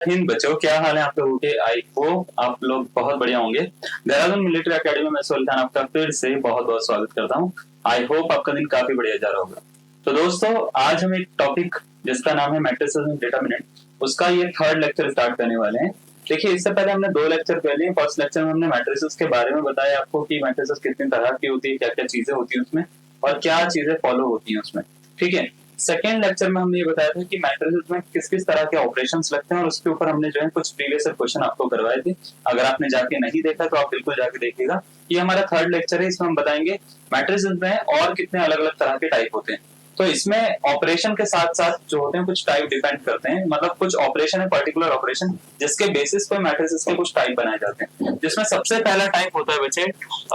हिंद बच्चों, क्या हाल है आप लोगों के। आई होप आप लोग बहुत बढ़िया होंगे। देहरादून मिलिट्री एकेडमी में सुल्तान आपका फिर से बहुत बहुत स्वागत करता हूँ। आई होप आपका दिन काफी बढ़िया जा रहा होगा। तो दोस्तों, आज हम एक टॉपिक जिसका नाम है मैट्रिसेस एंड डिटरमिनेंट, उसका ये थर्ड लेक्चर स्टार्ट करने वाले हैं। देखिए, इससे पहले हमने 2 लेक्चर कर लिए। फर्स्ट लेक्चर में हमने मैट्रिसेस के बारे में बताया आपको कि मैट्रिसेस कितनी तरह की होती है, क्या क्या चीजें होती है उसमें और क्या चीजें फॉलो होती है उसमें। ठीक है। सेकेंड लेक्चर में हमने ये बताया था कि मैट्रिसेस में किस किस तरह के ऑपरेशंस लगते हैं और उसके ऊपर हमने जो है कुछ प्रीवियस क्वेश्चन आपको करवाए थे। अगर आपने जाके नहीं देखा तो आप बिल्कुल जाके देखिएगा। ये हमारा थर्ड लेक्चर है, इसमें हम बताएंगे मैट्रिसेस में और कितने अलग अलग तरह के टाइप होते हैं। तो इसमें ऑपरेशन के साथ साथ जो होते हैं कुछ टाइप डिपेंड करते हैं, मतलब कुछ ऑपरेशन है, पर्टिकुलर ऑपरेशन जिसके बेसिस पे मैट्रिसेस के कुछ टाइप बनाए जाते हैं। जिसमें सबसे पहला टाइप होता है बच्चे,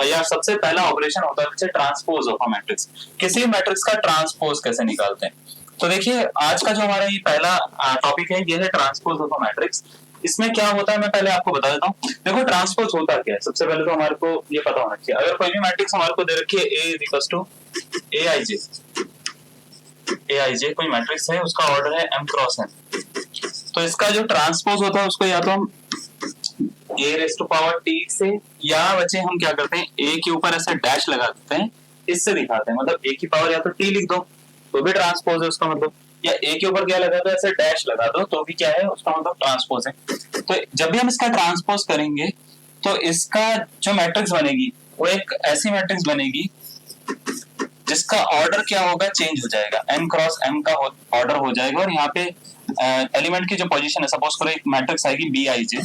या सबसे पहला ऑपरेशन होता है बच्चे ट्रांसपोज ऑफ अ मैट्रिक्स। किसी मैट्रिक्स का ट्रांसपोज कैसे निकालते हैं। तो देखिए, आज का जो हमारा ये पहला टॉपिक है ये है ट्रांसपोज ऑफ अ मैट्रिक्स। इसमें क्या होता है मैं पहले आपको बता देता हूँ। देखो, ट्रांसपोज होता क्या है, सबसे पहले तो हमारे को ये पता होना चाहिए। अगर कोई भी मैट्रिक्स हमारे को दे रखी है ए इज इक्वल टू ए आई जे, ए आई जे कोई मैट्रिक्स है, उसका ऑर्डर है एम क्रॉस एन। तो इसका जो ट्रांसपोज होता है उसको या तो हम ए रेस टू पावर टी से, या बच्चे हम क्या करते हैं ए के ऊपर ऐसे डैश लगा देते हैं, इससे दिखाते हैं। मतलब ए की पावर या तो टी लिख दो तो भी ट्रांसपोज है उसका मतलब, या ए के ऊपर क्या लगा दो ऐसे डैश लगा दो तो भी क्या है उसका मतलब ट्रांसपोज है। तो जब भी हम इसका ट्रांसपोज करेंगे तो इसका जो मैट्रिक्स बनेगी वो एक ऐसी मैट्रिक्स बनेगी जिसका ऑर्डर क्या होगा, चेंज हो जाएगा। एम क्रॉस एम का ऑर्डर हो जाएगा और यहाँ पे एलिमेंट की जो पोजीशन है, सपोज करो एक मैट्रिक्स आएगी बी आई जे,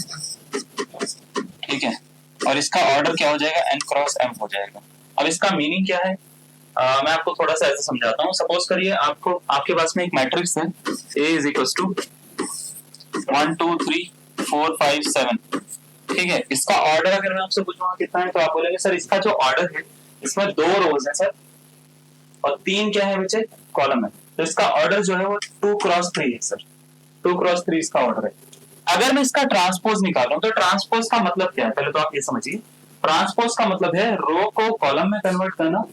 ठीक है, और इसका ऑर्डर क्या हो जाएगा, एन क्रॉस एम हो जाएगा। अब इसका मीनिंग क्या है, मैं आपको थोड़ा सा ऐसे समझाता हूँ। सपोज करिए आपको आपके पास में एक मैट्रिक्स है ए इज इक्वल टू 1 2 3 4 5 7, ठीक है। इसका ऑर्डर अगर मैं आपसे पूछूंगा कितना है तो आप बोलेंगे सर इसका जो ऑर्डर है इसमें 2 रोज है सर और 3 क्या है बच्चे, कॉलम है। तो इसका ऑर्डर जो है वो 2 क्रॉस 3 है सर, 2 क्रॉस 3 इसका ऑर्डर है। अगर मैं इसका ट्रांसपोज निकालूं तो ट्रांसपोज का मतलब क्या है, पहले तो आप ये समझिए। ट्रांसपोज का मतलब है रो को कॉलम में कन्वर्ट करना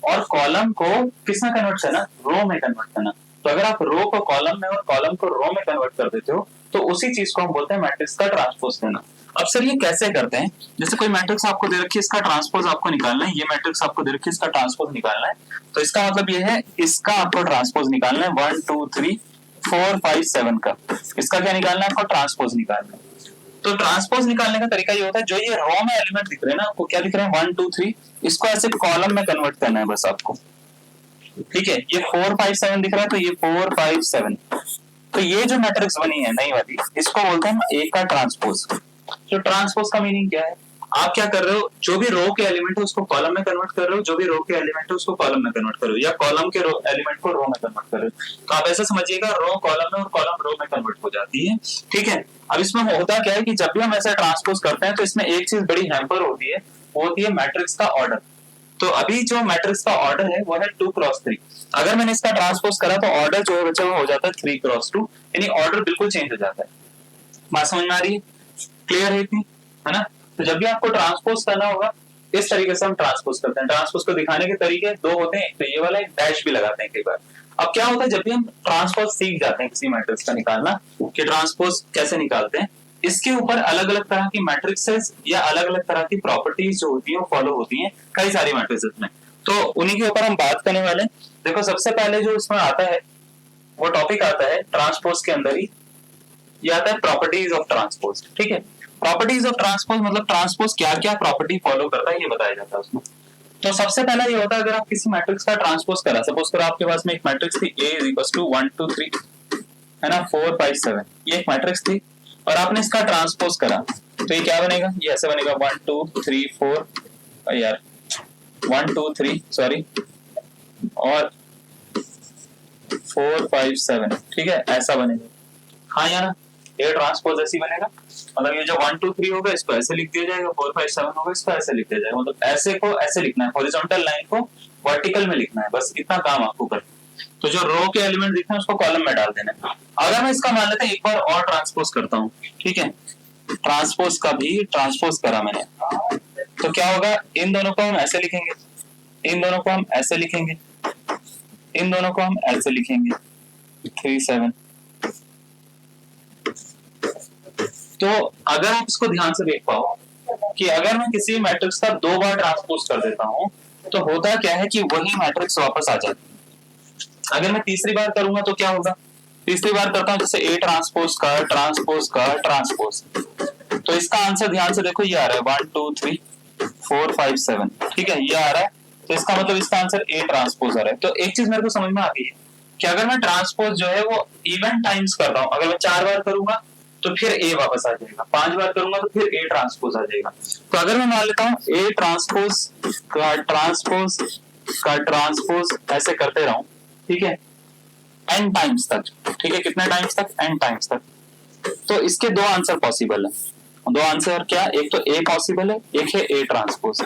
और कॉलम को किस में कन्वर्ट करना, रो में कन्वर्ट करना। तो अगर आप रो को कॉलम में और कॉलम को रो में कन्वर्ट कर देते हो तो उसी चीज को हम बोलते हैं मैट्रिक्स का ट्रांसपोज करना। अब सर ये कैसे करते हैं, जैसे कोई मैट्रिक्स आपको दे रखी है, इसका ट्रांसपोज आपको निकालना है, ये मैट्रिक्स आपको दे रखी है, इसका ट्रांसपोज निकालना है। तो इसका मतलब ये है इसका आपको ट्रांसपोज निकालना है 1 2 3 4 5 7 का। इसका क्या निकालना है, आपको ट्रांसपोज निकालना है। तो ट्रांसपोज निकालने का तरीका ये होता है, जो ये रो में एलिमेंट दिख रहे हैं ना आपको, क्या दिख रहे हैं 1 2 3, इसको ऐसे कॉलम में कन्वर्ट करना है बस आपको। ठीक है, ये 4 5 7 दिख रहा है तो ये 4 5 7। तो ये जो मैट्रिक्स बनी है नई वाली, इसको बोलते हैं ए का ट्रांसपोज। तो ट्रांसपोज का मीनिंग क्या है, आप क्या कर रहे हो, जो भी रो के एलिमेंट है उसको कॉलम में कन्वर्ट कर रहे हो, जो भी रो के एलिमेंट है उसको कॉलम में कन्वर्ट कर रहे हो, या कॉलम के एलिमेंट को रो में कन्वर्ट कर रहे हो। तो आप ऐसा समझिएगा, रो कॉलम में और कॉलम रो में कन्वर्ट हो जाती है। ठीक है। अब इसमें होता क्या है कि जब भी हम ऐसा ट्रांसपोज करते हैं तो इसमें एक चीज बड़ी हैम्पर होती है, वो होती है मैट्रिक्स का ऑर्डर। तो अभी जो मैट्रिक्स का ऑर्डर है वो है 2 क्रॉस 3। अगर मैंने इसका ट्रांसपोज करा तो ऑर्डर जो है बच्चा वो हो जाता है 3 क्रॉस 2, यानी ऑर्डर बिल्कुल चेंज हो जाता है। बात समझ में आ रही है, क्लियर है इतनी, है ना। तो जब भी आपको ट्रांसपोज करना होगा इस तरीके से हम ट्रांसपोज करते हैं। ट्रांसपोज को दिखाने के तरीके 2 होते हैं, तो ये वाला एक डैश भी लगाते हैं कई बार। अब क्या होता है, जब भी हम ट्रांसपोज सीख जाते हैं किसी मैट्रिक्स का निकालना कि ट्रांसपोज कैसे निकालते हैं, इसके ऊपर अलग अलग तरह की मैट्रिक्सेस या अलग अलग तरह की प्रॉपर्टीज जो होती है वो फॉलो होती है कई सारी मैट्रिक्सेस में। तो उन्हीं के ऊपर हम बात करने वाले हैं। देखो, सबसे पहले जो इसमें आता है वो टॉपिक आता है ट्रांसपोज के अंदर ही, ये आता है प्रॉपर्टीज ऑफ ट्रांसपोज। ठीक है, प्रॉपर्टीज ऑफ ट्रांसपोज मतलब ट्रांसपोज क्या क्या प्रॉपर्टी फॉलो करता है ये बताया जाता है उसमें। तो सबसे पहला ये होता है, अगर आप किसी मैट्रिक्स का ट्रांसपोज करा, सपोज करो आपके पास में एक मैट्रिक्स थी ए इज इक्वल टू 1 2 3, है ना, 4 5 7, ये एक मैट्रिक्स थी और आपने इसका ट्रांसपोज करा तो ये क्या बनेगा, ये ऐसे बनेगा 1 2 3 4, यार 1 2 3 सॉरी, और 4 5 7, ठीक है, ऐसा बनेगा। हाँ या ना, ये ट्रांसपोज ऐसी बनेगा। मतलब ये जो 1 2 3 होगा इसको ऐसे लिख दिया जाएगा, 4 5 7 होगा इसको ऐसे लिख दिया जाएगा। मतलब ऐसे को ऐसे लिखना है, हॉरिजॉन्टल लाइन को वर्टिकल में लिखना है, बस इतना काम आपको करना है। तो जो रो के एलिमेंट दिखते हैं उसको कॉलम में डाल देना है। अगर मैं इसका मान लेते हैं एक बार और ट्रांसपोज करता हूँ, ठीक है, ट्रांसपोज का भी ट्रांसपोज करा मैंने, तो क्या होगा, इन दोनों को हम ऐसे लिखेंगे, इन दोनों को हम ऐसे लिखेंगे, इन दोनों को हम ऐसे लिखेंगे 3 7, तो अगर आप इसको ध्यान से देख पाओ कि अगर मैं किसी मैट्रिक्स का 2 बार ट्रांसपोज कर देता हूं तो होता क्या है कि वही मैट्रिक्स वापस आ जाती है। अगर मैं तीसरी बार करूंगा तो क्या होगा, तीसरी बार करता हूं जैसे ए ट्रांसपोज का ट्रांसपोज का ट्रांसपोज, तो इसका आंसर ध्यान से देखो ये आ रहा है 1 2 3 4 5 7, ठीक है, ये आ रहा है। तो इसका मतलब इसका आंसर ए ट्रांसपोज आ रहा है। तो एक चीज मेरे को समझ में आ गई है कि अगर मैं ट्रांसपोज जो है वो इवन टाइम्स कर रहा हूं, अगर मैं 4 बार करूंगा तो फिर ए वापस आ जाएगा, 5 बार करूंगा तो फिर ए ट्रांसपोज आ जाएगा। तो अगर मैं मान लेता हूं ए ट्रांसपोज का ट्रांसपोज का ट्रांसपोज ऐसे करते रहूं, ठीक है, एन टाइम्स तक, ठीक है, कितने टाइम्स तक, एन टाइम्स तक, तो इसके दो आंसर पॉसिबल है। दो आंसर क्या, एक तो ए पॉसिबल है, एक है ए ट्रांसपोज,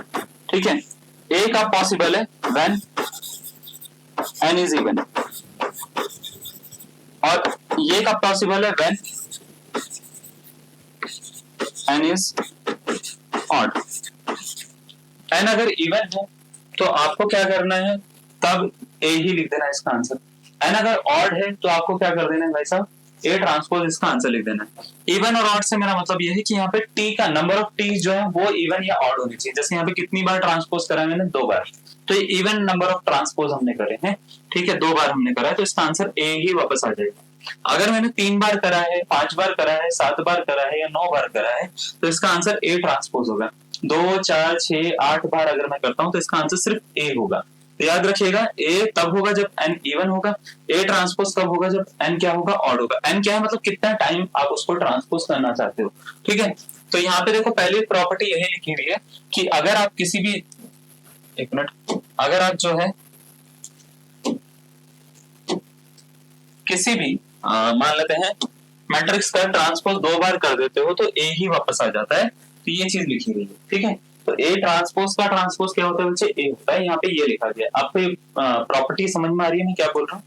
ठीक है। ए का पॉसिबल है व्हेन एन इज इवन, और ये का पॉसिबल है when n is odd. N अगर इवन है तो आपको क्या करना है, तब ए ही लिख देना इसका आंसर। एन अगर ऑड है तो आपको क्या कर देना है भाई साहब, ए ट्रांसपोज इसका आंसर लिख देना है। इवन और ऑड से मेरा मतलब यह है कि यहाँ पे टी का नंबर ऑफ टी जो है वो इवन या ऑड होनी चाहिए। जैसे यहाँ पे कितनी बार ट्रांसपोज करा है मैंने, 2 बार, तो ये इवन नंबर ऑफ ट्रांसपोज हमने करे हैं, ठीक है, 2 बार हमने करा है, तो इसका आंसर ए ही वापस आ जाएगा। अगर मैंने 3 बार करा है, 5 बार करा है, 7 बार करा है या 9 बार करा है तो इसका आंसर ए ट्रांसपोज होगा। 2 4 6 8 बार अगर मैं करता हूं तो इसका आंसर सिर्फ ए होगा। तो याद रखिएगा ए तब होगा जब एन इवन होगा, ए ट्रांसपोज कब होगा जब एन क्या होगा, ऑड होगा। एन क्या है मतलब कितना टाइम आप उसको ट्रांसपोज करना चाहते हो, ठीक है। तो यहाँ पे देखो पहली प्रॉपर्टी यही लिखी हुई है कि अगर आप किसी भी, एक मिनट, अगर आप जो है किसी भी मान लेते हैं मैट्रिक्स का ट्रांसपोज 2 बार कर देते हो तो ए ही वापस आ जाता है। तो ये चीज लिखी हुई है, ठीक है। तो ए ट्रांसपोज का ट्रांसपोज क्या होता है बच्चे, ए होता है, यहाँ पे ये लिखा गया। आपको प्रॉपर्टी समझ में आ रही है मैं क्या बोल रहा हूँ,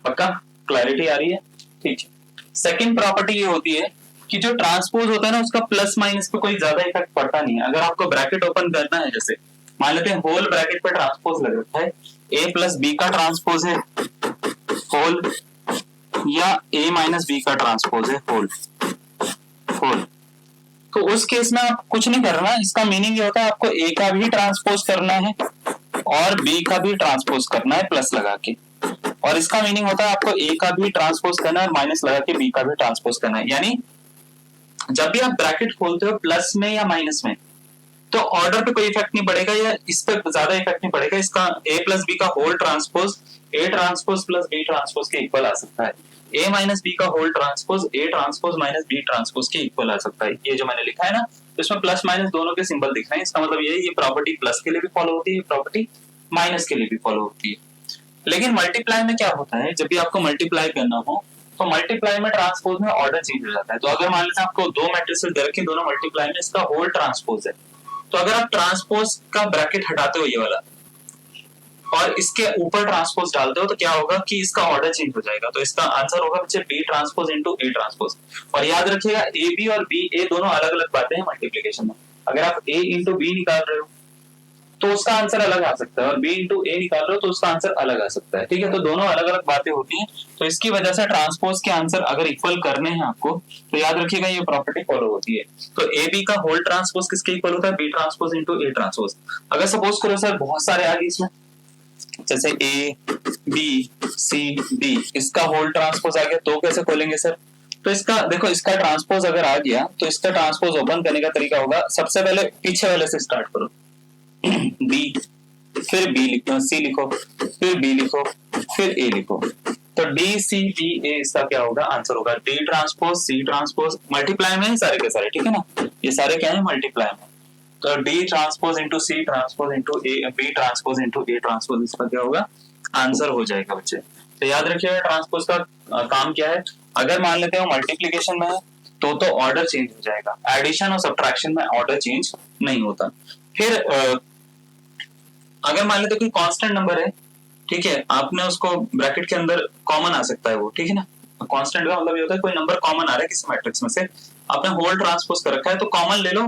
पक्का क्लैरिटी आ रही है, ठीक है। सेकंड प्रॉपर्टी ये होती है कि जो ट्रांसपोज होता है ना उसका प्लस माइनस पे कोई ज्यादा इफेक्ट पड़ता नहीं है। अगर आपको ब्रैकेट ओपन करना है, जैसे मान लेते हैं होल ब्रैकेट पे ट्रांसपोज लग रखा है, ए प्लस बी का ट्रांसपोज है होल, या ए माइनस बी का ट्रांसपोज है होल होल, तो उस केस में आप कुछ नहीं करना। इसका मीनिंग ये होता है आपको ए का भी ट्रांसपोज करना है और बी का भी ट्रांसपोज करना है प्लस लगा के, और इसका मीनिंग होता है आपको ए का भी ट्रांसपोज करना है और माइनस लगा के बी का भी ट्रांसपोज करना है। यानी जब भी आप ब्रैकेट खोलते हो प्लस में या माइनस में तो ऑर्डर पे कोई इफेक्ट नहीं पड़ेगा या इस पर ज्यादा इफेक्ट नहीं पड़ेगा। इसका ए प्लस बी का whole transpose A transpose plus B transpose के इक्वल आ सकता है, ए माइनस बी का whole transpose A transpose minus B transpose के इक्वल आ सकता है। ये जो मैंने लिखा है ना, इसमें प्लस माइनस दोनों के सिंबल दिख रहे हैं, इसका मतलब ये प्रॉपर्टी प्लस के लिए भी फॉलो होती है, ये प्रॉपर्टी माइनस के लिए भी फॉलो होती है। लेकिन मल्टीप्लाई में क्या होता है, जब भी आपको मल्टीप्लाई करना हो तो मल्टीप्लाई में ट्रांसपोज में ऑर्डर चेंज हो जाता है। तो अगर मान लेते हैं आपको 2 मैट्रिसेस दे रखे, दोनों मल्टीप्लाई में इसका होल ट्रांसपोज है, तो अगर आप ट्रांसपोज का ब्रैकेट हटाते हो ये वाला और इसके ऊपर ट्रांसपोज डालते हो तो क्या होगा कि इसका ऑर्डर चेंज हो जाएगा। तो इसका आंसर होगा बच्चे B transpose into A transpose. और याद रखिएगा ए बी और बी ए दोनों अलग अलग बातें हैं मल्टीप्लिकेशन में। अगर आप ए इंटू बी निकाल रहे हो तो उसका आंसर अलग आ सकता है, और बी इंटू ए निकाल रहे हो तो उसका आंसर अलग आ सकता है, ठीक है। तो दोनों अलग अलग बातें होती हैं, तो इसकी वजह से ट्रांसपोज के आंसर अगर इक्वल करने हैं आपको तो याद रखिएगा ये प्रॉपर्टी फॉलो होती है। तो ए बी का होल ट्रांसपोज किसके इक्वल होता है, B transpose into A transpose. अगर सपोज करो सर बहुत सारे आगे इसमें, जैसे ए बी सी डी, इसका होल ट्रांसपोज आ गया तो कैसे खोलेंगे सर। तो इसका देखो, इसका ट्रांसपोज अगर आ गया तो इसका ट्रांसपोज ओपन करने का तरीका होगा, सबसे पहले पीछे वाले से स्टार्ट करो, बी फिर बी लिखो, सी लिखो, फिर बी लिखो, फिर ए लिखो। तो डी सी बी ए इसका क्या होगा, आंसर होगा D transpose C transpose. Multiply में है सारे के सारे, ठीक है ना, ये सारे क्या है मल्टीप्लाई में। तो D transpose into C transpose into A, B transpose into A transpose, इसका क्या होगा आंसर हो जाएगा बच्चे। तो याद रखिएगा ट्रांसपोज का काम क्या है। अगर मान लेते हो मल्टीप्लीकेशन में है तो ऑर्डर चेंज हो जाएगा, एडिशन और सब्ट्रैक्शन में ऑर्डर चेंज नहीं होता। फिर अगर मान लेते कोई कांस्टेंट नंबर है, ठीक है, आपने उसको ब्रैकेट के अंदर कॉमन आ सकता है वो, ठीक है ना। कांस्टेंट का मतलब ये होता है कोई नंबर कॉमन आ रहा है किसी मैट्रिक्स में से, आपने होल ट्रांसपोज कर रखा है तो कॉमन ले लो,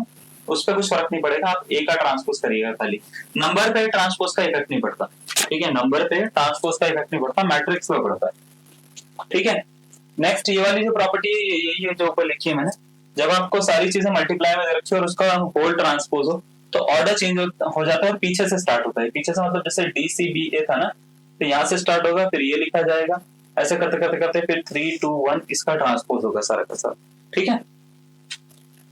उस पर कुछ फर्क नहीं पड़ेगा, आप ए का ट्रांसपोज करिएगा खाली। नंबर पे ट्रांसपोज का इफेक्ट नहीं पड़ता, ठीक है, नंबर पे ट्रांसपोज का इफेक्ट नहीं पड़ता, मैट्रिक्स पे पड़ता है, ठीक है। नेक्स्ट ये वाली जो प्रॉपर्टी है यही है जो ऊपर लिखी है मैंने, जब आपको सारी चीजें मल्टीप्लाई में दे रखी हो और उसका होल ट्रांसपोज हो तो ऑर्डर चेंज हो जाता है और पीछे से स्टार्ट होता है। पीछे से मतलब जैसे DCBA था ना, तो यहाँ से स्टार्ट होगा, फिर ये लिखा जाएगा, ऐसे करते करते करते फिर 3 2 1 इसका ट्रांसपोज होगा सारा का सारा। ठीक है,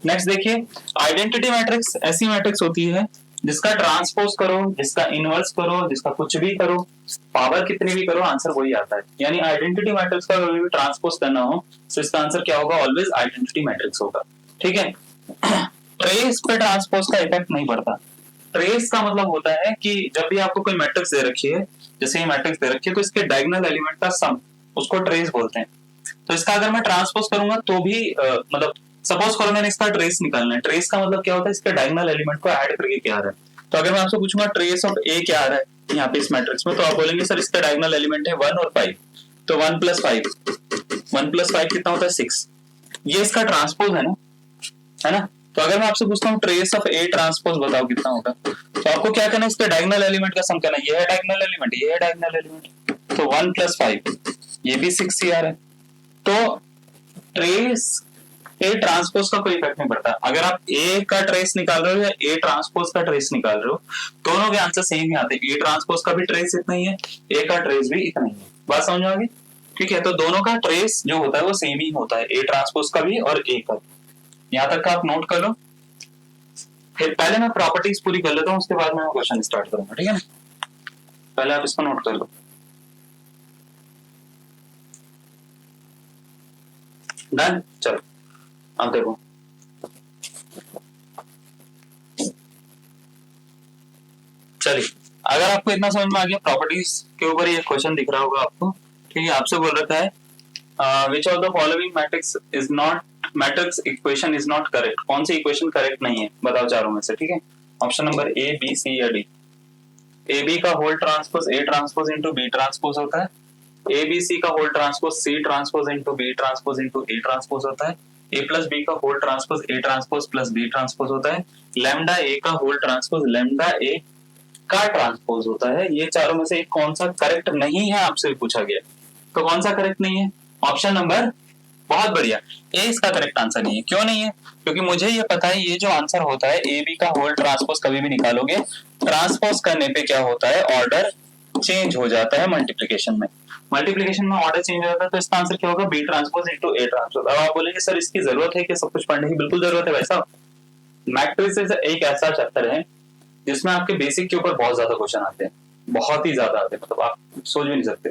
नेक्स्ट देखिए, आइडेंटिटी मैट्रिक्स ऐसी मैट्रिक्स होती है जिसका ट्रांसपोज करो, जिसका इनवर्स करो, जिसका कुछ भी करो, पावर कितनी भी करो, आंसर वही आता है। यानी आइडेंटिटी मैट्रिक्स का कभी भी ट्रांसपोज करना हो तो इसका आंसर क्या होगा, ऑलवेज आइडेंटिटी मैट्रिक्स होगा। ठीक है, ट्रेस पे ट्रांसपोज का इफेक्ट नहीं पड़ता। ट्रेस का मतलब होता है कि जब भी आपको कोई मैट्रिक्स दे रखी है, जैसे ये मैट्रिक्स दे रखी है, तो इसके डायगोनल एलिमेंट का सम, उसको ट्रेस बोलते हैं। तो इसका अगर मैं ट्रांसपोज करूंगा तो भी मतलब सपोज करो मैंने इसका ट्रेस निकालना है, ट्रेस का मतलब क्या होता है, इसके डायगोनल एलिमेंट को ऐड करके क्या आ रहा है। तो अगर मैं आपसे पूछूंगा ट्रेस ऑफ ए क्या आ रहा है यहाँ पे इस मैट्रिक्स में, तो आप बोलेंगे सर इसका डायगोनल एलिमेंट है 1 और 5, तो 1 + 5, 1 + 5 कितना होता है 6, ये इसका ट्रांसपोज है ना। तो अगर मैं आपसे पूछता हूँ ट्रेस ऑफ ए ट्रांसपोज बताओ कितना होगा, तो आपको क्या करना है, इसके डायगोनल एलिमेंट का सम करना है। ये है डायगोनल एलिमेंट, ये है डायगोनल एलिमेंट, तो 1 + 5 ये भी 6 ही आ रहा है। तो ट्रेस ए ट्रांसपोज का कोई इफेक्ट नहीं पड़ता। अगर आप ए का ट्रेस निकाल रहे हो या ए ट्रांसपोज का ट्रेस निकाल रहे हो, दोनों के आंसर सेम ही आते हैं। ए ट्रांसपोज का भी ट्रेस इतना ही है, ए का ट्रेस भी इतना ही है। बात समझ में आ गई? ठीक है, तो दोनों का ट्रेस जो होता है वो सेम ही होता है, ए ट्रांसपोज का भी और ए का भी। यहां तक का आप नोट कर लो। फिर पहले मैं प्रॉपर्टीज पूरी कर लेता हूँ, उसके बाद मैं क्वेश्चन स्टार्ट करूंगा। ठीक है ना, पहले आप इसको नोट कर लो। डन, चलो अब देखो, चलिए अगर आपको इतना समझ में आ गया, प्रॉपर्टीज के ऊपर ये क्वेश्चन दिख रहा होगा आपको। ठीक है, आपसे बोल रखा है which of the following matrix equation is not correct. कौन सी इक्वेशन करेक्ट नहीं है बताओ चारों में से। ठीक है, option number A, B, C या डी। ए बी का whole transpose A transpose into B transpose होता है। ए बी सी का whole transpose C transpose into B transpose into A transpose होता है। ए प्लस बी का whole transpose A transpose plus B transpose होता है। Lambda ए का whole transpose lambda ए का ट्रांसपोज होता है। ये चारों में से एक कौन सा करेक्ट नहीं है आपसे पूछा गया, तो कौन सा करेक्ट नहीं है, ऑप्शन नंबर, बहुत बढ़िया, ए इसका करेक्ट आंसर नहीं है। क्यों नहीं है, क्योंकि मुझे ये पता है ये जो आंसर होता है ए बी का होल ट्रांसपोज कभी भी निकालोगे, ट्रांसपोज करने पे क्या होता है, ऑर्डर चेंज हो जाता है। मल्टीप्लीकेशन में ऑर्डर चेंज हो जाता है, तो इसका आंसर क्या होगा, B transpose into A transpose. अब आप बोलेंगे सर इसकी जरूरत है कि सब कुछ पढ़ने की, बिल्कुल जरूरत है। वैसा मैट्रिक्स एक ऐसा चैप्टर है जिसमें आपके बेसिक के ऊपर बहुत ज्यादा क्वेश्चन आते हैं, बहुत ही ज्यादा आते हैं, मतलब आप सोच भी नहीं सकते।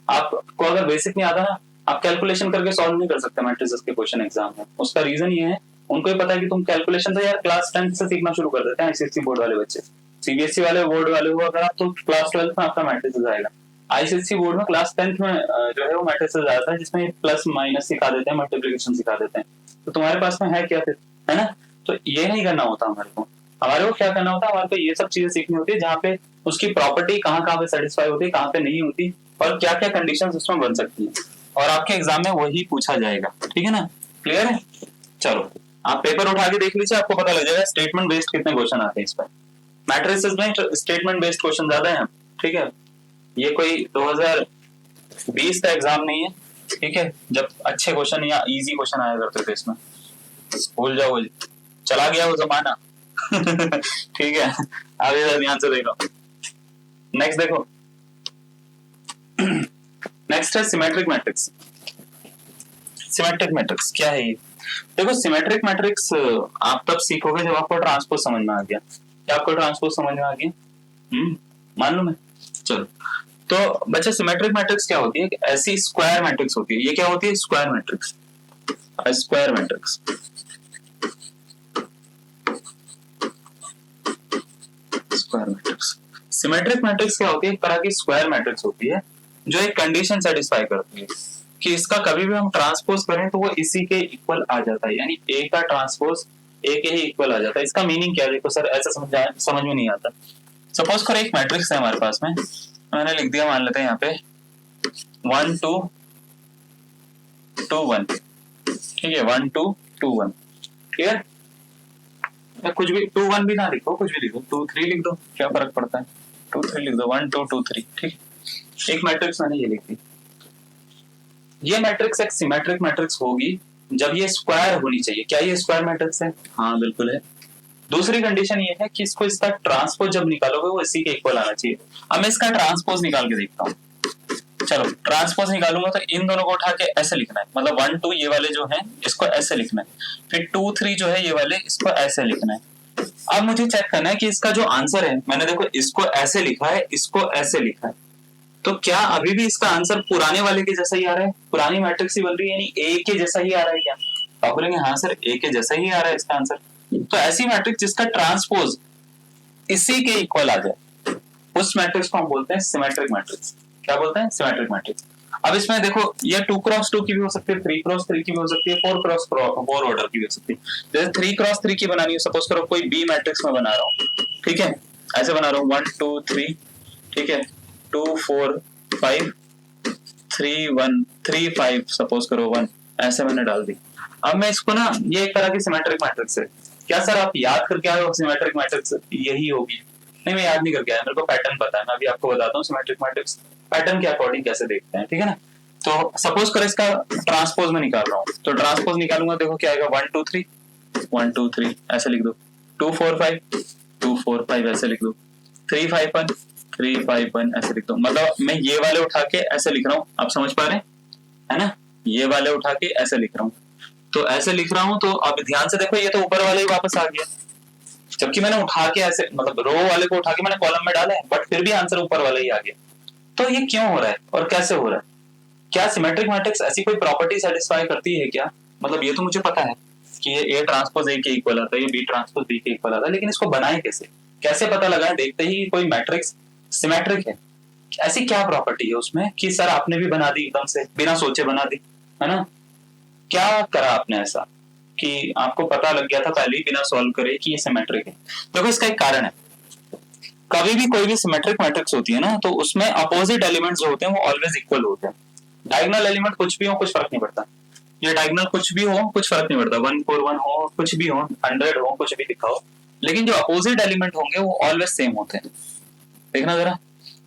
आपको अगर बेसिक नहीं आता ना, आप कैलकुलेशन करके सॉल्व नहीं कर सकते मैट्रिसेस के क्वेश्चन एग्जाम में। उसका रीजन ये है, उनको ही पता है कि तुम कैलकुलेशन तो यार क्लास 10 से सीखना शुरू कर देते हैं ICSE बोर्ड वाले बच्चे। CBSE वाले बोर्ड वाले हो अगर आप, तो क्लास 12 में आपका मैट्रिसेस आएगा। ICSE बोर्ड में क्लास 10th में जो है वो मैट्रिसेस आता है, जिसमें प्लस माइनस सिखा देते हैं, मल्टीप्लिकेशन सिखा देते हैं। तो तुम्हारे पास में है क्या फिर, है ना। तो ये नहीं करना होता हमारे को क्या करना होता है, हमारे को ये सब चीजें सीखनी होती है जहाँ पे उसकी प्रॉपर्टी कहाँ कहाँ पे सेटिस्फाई होती है, कहाँ पे नहीं होती, और क्या क्या कंडीशंस उसमें बन सकती है, और आपके एग्जाम में वही पूछा जाएगा। ठीक है ना, क्लियर है। चलो आप पेपर उठा के देख लीजिए, आपको पता लग जाएगा स्टेटमेंट बेस्ड कितने क्वेश्चन आते हैं इस पर। मैट्रिसेस में स्टेटमेंट बेस्ड क्वेश्चन ज्यादा है। ठीक है, ये कोई 2020 का एग्जाम नहीं है। ठीक है, जब अच्छे क्वेश्चन या इजी क्वेश्चन आया करते थे इसमें, भूल जाओ, चला गया वो जमाना। ठीक है, अब इधर ध्यान से देखो। नेक्स्ट देखो, नेक्स्ट है सिमेट्रिक मैट्रिक्स। सिमेट्रिक मैट्रिक्स क्या है ये, देखो सिमेट्रिक मैट्रिक्स आप तब सीखोगे जब आपको ट्रांसपोज समझ में आ गया। क्या आपको ट्रांसपोज समझ में आ गया, मान लो मैं। चलो तो बच्चे सिमेट्रिक मैट्रिक्स क्या होती है, ऐसी स्क्वायर मैट्रिक्स होती है। ये क्या होती है, square matrix. Square matrix, square matrix. Symmetric matrix क्या होती है, एक तरह की स्क्वायर मैट्रिक्स होती है जो एक कंडीशन सेटिस्फाई करती है कि इसका कभी भी हम ट्रांसपोज करें तो वो इसी के इक्वल आ जाता है, यानी ए का ट्रांसपोज ए के ही इक्वल आ जाता है। इसका मीनिंग क्या है, देखो सर ऐसा समझ में नहीं आता। सपोज करो एक मैट्रिक्स है हमारे पास में, मैंने लिख दिया, मान लेते हैं यहाँ पे 1 2 2 1। ठीक है, 1 2 2 1। ठीक है, कुछ भी 2 1 भी ना लिखो, कुछ भी लिखो, 2 3 लिख दो, क्या फर्क पड़ता है, 2 3 लिख दो, 1 2 2 3। ठीक, एक मैट्रिक्स मैंने ये लिख दी। ये मैट्रिक्स एक सिमेट्रिक मैट्रिक्स होगी जब ये स्क्वायर होनी चाहिए। क्या ये स्क्वायर मैट्रिक्स है? हाँ बिल्कुल है। दूसरी कंडीशन ये है कि इसको इसका ट्रांसपोज जब निकालोगे वो इसी के इक्वल आना चाहिए। अब मैं इसका ट्रांसपोज निकाल के देखता हूँ। चलो ट्रांसपोज निकालूंगा तो इन दोनों को उठा के ऐसे लिखना है, मतलब 1 2 ये वाले जो हैं इसको ऐसे लिखना है, फिर 2 3 जो है ये वाले इसको ऐसे लिखना है। अब मुझे चेक करना है कि इसका जो आंसर है, मैंने देखो इसको ऐसे लिखा है, इसको ऐसे लिखा है, तो क्या अभी भी इसका आंसर पुराने वाले के जैसा ही आ रहा है? पुरानी मैट्रिक्स ही बन रही है, यानी ए के जैसा ही आ रहा है क्या? आप बोलेंगे हाँ सर ए के जैसा ही आ रहा है इसका आंसर। तो ऐसी मैट्रिक्स जिसका ट्रांसपोज इसी के इक्वल आ जाए उस मैट्रिक्स को हम बोलते हैं सिमेट्रिक मैट्रिक्स। क्या बोलते हैं? Symmetric matrix. अब इसमें देखो ये 2x2 की भी हो सकती है, 3x3 की भी हो सकती है, 4x4 ऑर्डर की भी हो सकती है। जैसे 3x3 की बनानी है, सपोज करो कोई बी मैट्रिक्स में बना रहा हूँ, ठीक है, ऐसे बना रहा हूँ 1 2 3, ठीक है, 2 4 5 3 1 3 5 सपोज करो 1, ऐसे मैंने डाल दी। अब मैं इसको ना, ये एक तरह की सिमेट्रिक मैट्रिक्स है। क्या सर आप याद करके आए हो सिमेट्रिक मैट्रिक्स यही होगी? नहीं, मैं याद नहीं करके आया, मेरे को पैटर्न पता है। मैं अभी आपको बताता हूँ सिमेट्रिक मैट्रिक्स पैटर्न के अकॉर्डिंग कैसे देखते हैं, ठीक है ना। तो सपोज करो इसका ट्रांसपोज में निकाल रहा हूँ, तो ट्रांसपोज निकालूंगा, देखो क्या आएगा, 1 2 3 1 2 3 ऐसे लिख दो, 2 4 5 2 4 5 ऐसे लिख दो, 3 5 1 3 5 1 ऐसे लिख दो। मतलब मैं ये वाले उठा के ऐसे लिख रहा हूँ, आप समझ पा रहे हैं, है ना, ये वाले उठा के ऐसे लिख रहा हूँ। तो ऐसे लिख रहा हूँ, तो अब ध्यान से देखो ये तो ऊपर वाले ही वापस आ गया, जबकि मैंने उठा के ऐसे, मतलब रो वाले को उठा के मैंने कॉलम में डाला है, बट फिर भी आंसर ऊपर वाला ही आ गया। तो ये क्यों हो रहा है और कैसे हो रहा है? क्या सिमेट्रिक मैट्रिक्स ऐसी कोई प्रॉपर्टी सेटिस्फाई करती है क्या? मतलब ये तो मुझे पता है कि ये ए ट्रांसपोज ए के इक्वल आता है, ये बी ट्रांसपोज बी के इक्वल आता है, लेकिन इसको बनाए कैसे, कैसे पता लगाए देखते ही कोई मैट्रिक्स सिमेट्रिक है? ऐसी क्या प्रॉपर्टी है उसमें कि सर आपने भी बना दी एकदम से, बिना सोचे बना दी, है ना? क्या करा आपने ऐसा कि आपको पता लग गया था पहले ही बिना सॉल्व करे कि ये सिमेट्रिक है? देखो इसका एक कारण है, कभी भी कोई भी सिमेट्रिक मैट्रिक्स होती है ना, तो उसमें अपोजिट एलिमेंट्स जो होते हैं वो ऑलवेज इक्वल होते हैं। डायगोनल एलिमेंट कुछ भी हो कुछ फर्क नहीं पड़ता, ये डायगोनल कुछ भी हो कुछ फर्क नहीं पड़ता, 1 4 1 हो, कुछ भी हो, 100 हो, कुछ भी लिखा हो, लेकिन जो अपोजिट एलिमेंट होंगे वो ऑलवेज सेम होते हैं। देखना जरा,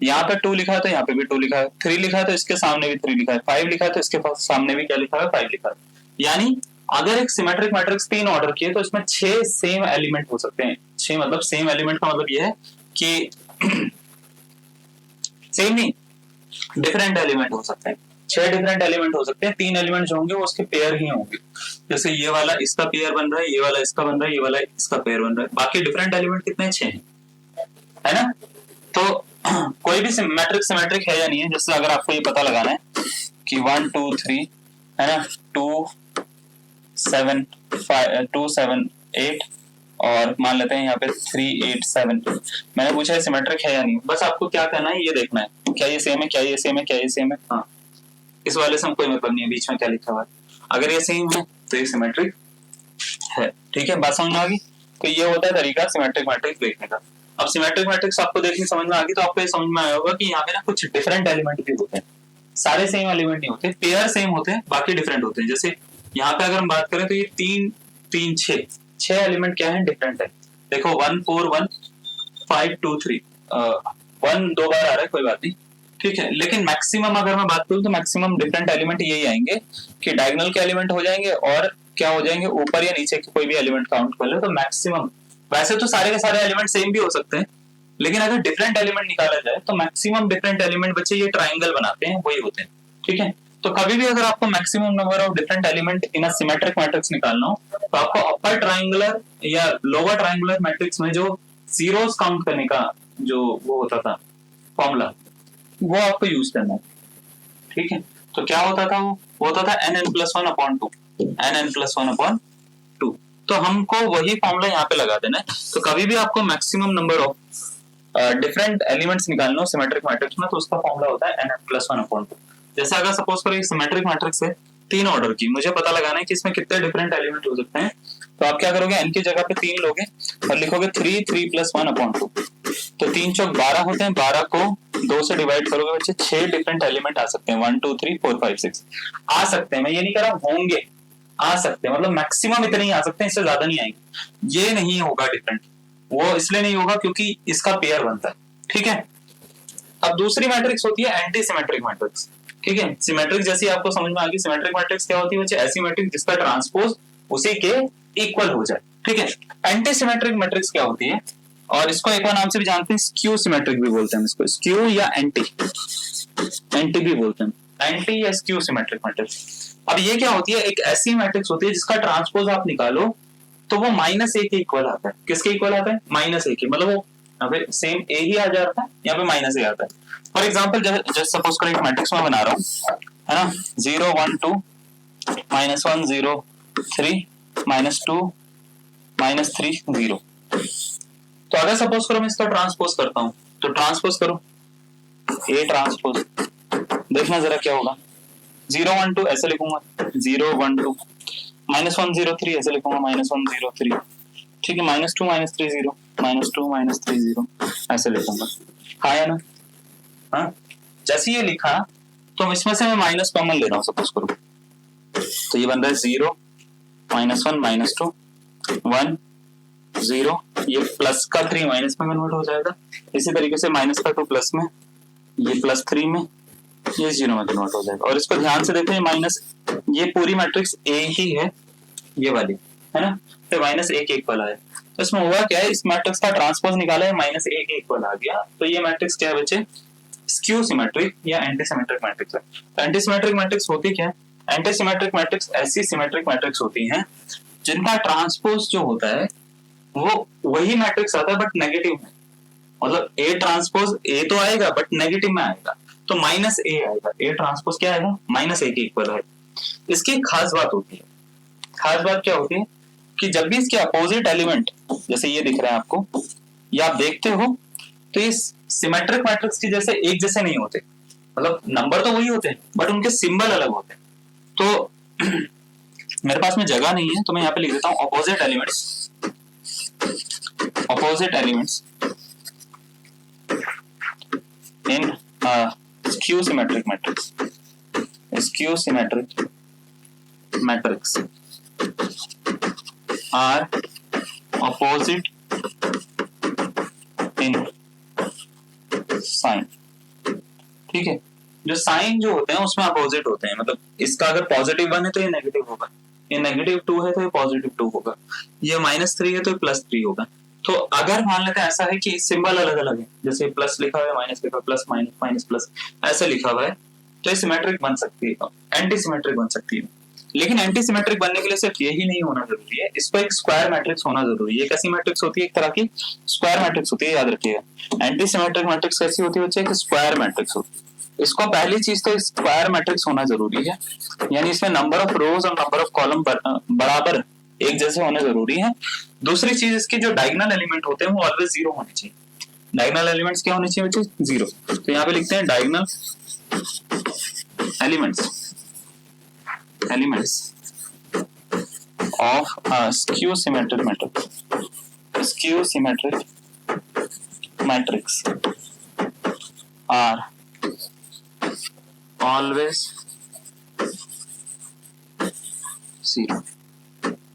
यहाँ पे 2 लिखा है तो यहाँ पे भी 2 लिखा है, 3 लिखा है तो इसके सामने भी 3 लिखा है, 5 लिखा है तो इसके सामने भी क्या लिखा है, 5 लिखा है। यानी अगर एक सिमेट्रिक मैट्रिक्स 3 ऑर्डर की है तो इसमें 6 सेम एलिमेंट हो सकते हैं। 6 मतलब सेम एलिमेंट का मतलब ये है कि सेम नहीं, डिफरेंट एलिमेंट हो सकते हैं। 6 डिफरेंट एलिमेंट हो सकते हैं, 3 एलिमेंट जो होंगे वो उसके पेयर ही होंगे। जैसे ये वाला इसका पेयर बन रहा है, ये वाला इसका बन रहा है, ये वाला इसका पेयर बन रहा है, बाकी डिफरेंट एलिमेंट कितने? 6 हैं, है ना। तो कोई भी मैट्रिक्स सिमेट्रिक है या नहीं है, जैसे अगर आपको ये पता लगाना है कि 1 2 3 है ना, 2 7 5 2 7 8 और मान लेते हैं यहाँ पे 3 8 7, मैंने पूछा है सिमेट्रिक है या नहीं। बस आपको क्या करना है, ये देखना है क्या ये सेम है, क्या ये सेम है, क्या ये सेम है। हाँ, इस वाले से कोई मतलब नहीं है बीच में क्या लिखा हुआ है, अगर ये सेम है तो ये सिमेट्रिक है। ठीक है, बात समझ में आ गई? तो ये होता है तरीका सिमेट्रिक मैट्रिक्स देखने का। अब सिमेट्रिक मैट्रिक्स आपको देखने समझ में आ गई तो आपको ये समझ में आया होगा कि यहाँ पे ना कुछ डिफरेंट एलिमेंट भी होते हैं, सारे सेम एलिमेंट नहीं होते, पेयर सेम होते हैं, बाकी डिफरेंट होते हैं। जैसे यहाँ पे अगर हम बात करें तो ये 3 3 6 एलिमेंट क्या है, डिफरेंट है। देखो 1 4 1 5 2 3, 1 2 बार आ रहा है, कोई बात नहीं, ठीक है, लेकिन मैक्सिमम अगर मैं बात करूं तो मैक्सिमम डिफरेंट एलिमेंट यही आएंगे कि डायगोनल के एलिमेंट हो जाएंगे और क्या हो जाएंगे, ऊपर या नीचे के कोई भी एलिमेंट काउंट कर लो तो मैक्सिमम। वैसे तो सारे के सारे एलिमेंट सेम भी हो सकते हैं, लेकिन अगर डिफरेंट एलिमेंट निकाला जाए तो मैक्सिमम डिफरेंट एलिमेंट बच्चे ये ट्राइंगल बनाते हैं, वही होते हैं। ठीक है, तो कभी भी अगर आपको maximum number of different element in a symmetric matrix निकालना हो तो आपको अपर ट्राइंगुलर या लोअर ट्राइंगुलर मैट्रिक्स में जो जीरोस काउंट करने का जो वो होता था फॉर्मूला, वो आपको यूज करना है। ठीक है, तो क्या होता था, वो होता था nn+1/2, nn+1/2। तो हमको वही फॉर्मूला यहाँ पे लगा देना है। तो कभी भी आपको maximum number of different elements निकालना हो सिमेट्रिक मैट्रिक्स में तो उसका फॉर्मूला होता है nn+1/2। जैसे अगर सपोज करो एक सिमेट्रिक मैट्रिक्स है 3 ऑर्डर की, मुझे पता लगाना है कि इसमें कितने डिफरेंट एलिमेंट हो सकते हैं, तो आप क्या करोगे, n की जगह पे 3 लोगे और लिखोगे 3 3+1/2। तो 3 चौक 12 होते हैं, 12 को 2 से डिवाइड करोगे बच्चे, 6 डिफरेंट एलिमेंट आ सकते हैं, 1 2 3 4 5 6 आ सकते हैं। मैं ये नहीं कह रहा होंगे, आ सकते हैं, मतलब मैक्सिमम इतने ही आ सकते हैं, इससे ज्यादा नहीं आएंगे। ये नहीं होगा डिफरेंट, वो इसलिए नहीं होगा क्योंकि इसका पेयर बनता है। ठीक है, अब दूसरी मैट्रिक्स होती है एंटी सिमेट्रिक मैट्रिक्स। ठीक है। सिमेट्रिक जैसी आपको समझ में आ गई। सिमेट्रिक मैट्रिक्स क्या होती है बच्चे? ऐसी मैट्रिक्स जिसका ट्रांसपोज उसी के इक्वल हो जाए, ठीक है। एंटी सिमेट्रिक मैट्रिक्स क्या होती है, और इसको एक और नाम से भी जानते हैं, स्क्यू सिमेट्रिक भी बोलते हैं इसको, स्क्यू या एंटी, एंटी भी बोलते हैं, एंटी या स्क्यू सिमेट्रिक मैट्रिक्स। अब ये क्या होती है? एक ऐसी मैट्रिक्स होती है जिसका ट्रांसपोज आप निकालो तो वो -a के इक्वल आता है। किसके इक्वल आता है? -a के, मतलब वो यहाँ पे सेम a ही आ जाता है, यहाँ पे -a आता है। फॉर एग्जाम्पल जस्ट सपोज करो एक मैट्रिक्स में बना रहा हूँ, है ना, 0 1 2 -1 0 3 -2 -3 0। तो अगर सपोज करो मैं इसका ट्रांसपोज करता हूँ, तो ट्रांसपोज करो a ट्रांसपोज, देखना जरा क्या होगा। 0 1 2 ऐसे लिखूंगा, 0 1 2 -1 0 3 ऐसे लिखूंगा, -1 0 3, ठीक है। -2 -3 0 -2 -3 0 ऐसे लिखूंगा, हाँ या ना? हाँ, जैसे ये लिखा तो इसमें से मैं माइनस कॉमन ले रहा हूँ सपोज करो, तो ये बन रहा है 0 -1 -2 1 0, ये प्लस का 3 माइनस में कन्वर्ट हो जाएगा। इसी तरीके से माइनस का 2 प्लस में, ये +3 में, ये 0 में कन्वर्ट हो जाएगा। और इसको ध्यान से देखें, माइनस, ये पूरी मैट्रिक्स a ही है, ये वाली, है ना, तो -a के इक्वल आया। तो इसमें हुआ क्या है, इस मैट्रिक्स का ट्रांसपोज निकाला है, -a के इक्वल आ गया। तो ये मैट्रिक्स क्या है बच्चे? स्क्यू सिमेट्रिक या एंटी सिमेट्रिक मैट्रिक्स है। तो एंटी सिमेट्रिक मैट्रिक्स होती क्या है? एंटी सिमेट्रिक मैट्रिक्स ऐसी सिमेट्रिक मैट्रिक्स होती हैं जिनका ट्रांसपोज जो होता है वो वही मैट्रिक्स आता है बट नेगेटिव में, मतलब A ट्रांसपोज A तो आएगा बट नेगेटिव में आएगा, तो -a आएगा। A ट्रांसपोज क्या आएगा? -a के इक्वल है। इसकी एक खास बात होती है। खास बात क्या होती है कि जब भी इसके अपोजिट एलिमेंट, जैसे ये दिख रहा है आपको, या आप देखते हो, तो ये सिमेट्रिक मैट्रिक्स की जैसे एक जैसे नहीं होते, मतलब नंबर तो वही होते हैं बट उनके सिंबल अलग होते हैं। तो मेरे पास में जगह नहीं है तो मैं यहाँ पे लिख देता हूँ opposite elements, opposite elements in skew symmetric matrix, skew symmetric matrix are opposite in sign, ठीक है। जो साइन जो होते हैं उसमें अपोजिट होते हैं, मतलब इसका अगर पॉजिटिव 1 है तो ये नेगेटिव होगा, ये -2 है तो ये +2 होगा, ये -3 है तो ये +3 होगा। तो अगर मान लेते हैं ऐसा है कि सिंबल अलग अलग है, जैसे प्लस लिखा हुआ है, माइनस लिखा हुआ है, प्लस माइनस माइनस प्लस ऐसे लिखा हुआ है, तो ये सिमेट्रिक बन सकती है, एंटी सिमेट्रिक बन सकती है। लेकिन एंटी सिमेट्रिक बनने के लिए सिर्फ यही नहीं होना जरूरी है, इसको एक स्क्वायर मैट्रिक्स होना जरूरी है। एक ऐसी मैट्रिक्स होती है, एक तरह की स्क्वायर मैट्रिक्स होती है, याद रखिएगा। एंटी सिमेट्रिक मैट्रिक्स कैसी होती है बच्चे? एक स्क्वायर मैट्रिक्स होती है। इसको पहली चीज तो स्क्वायर मैट्रिक्स होना जरूरी है, यानी इसमें नंबर ऑफ रोज और नंबर ऑफ कॉलम बराबर एक जैसे होने जरूरी है। दूसरी चीज, इसके जो डायगोनल एलिमेंट होते हैं वो ऑलवेज 0 होने चाहिए। डायगोनल एलिमेंट्स क्या होने चाहिए बच्चे? 0। तो यहाँ पे लिखते हैं diagonal elements of skew symmetric matrix, skew symmetric matrix are always 0,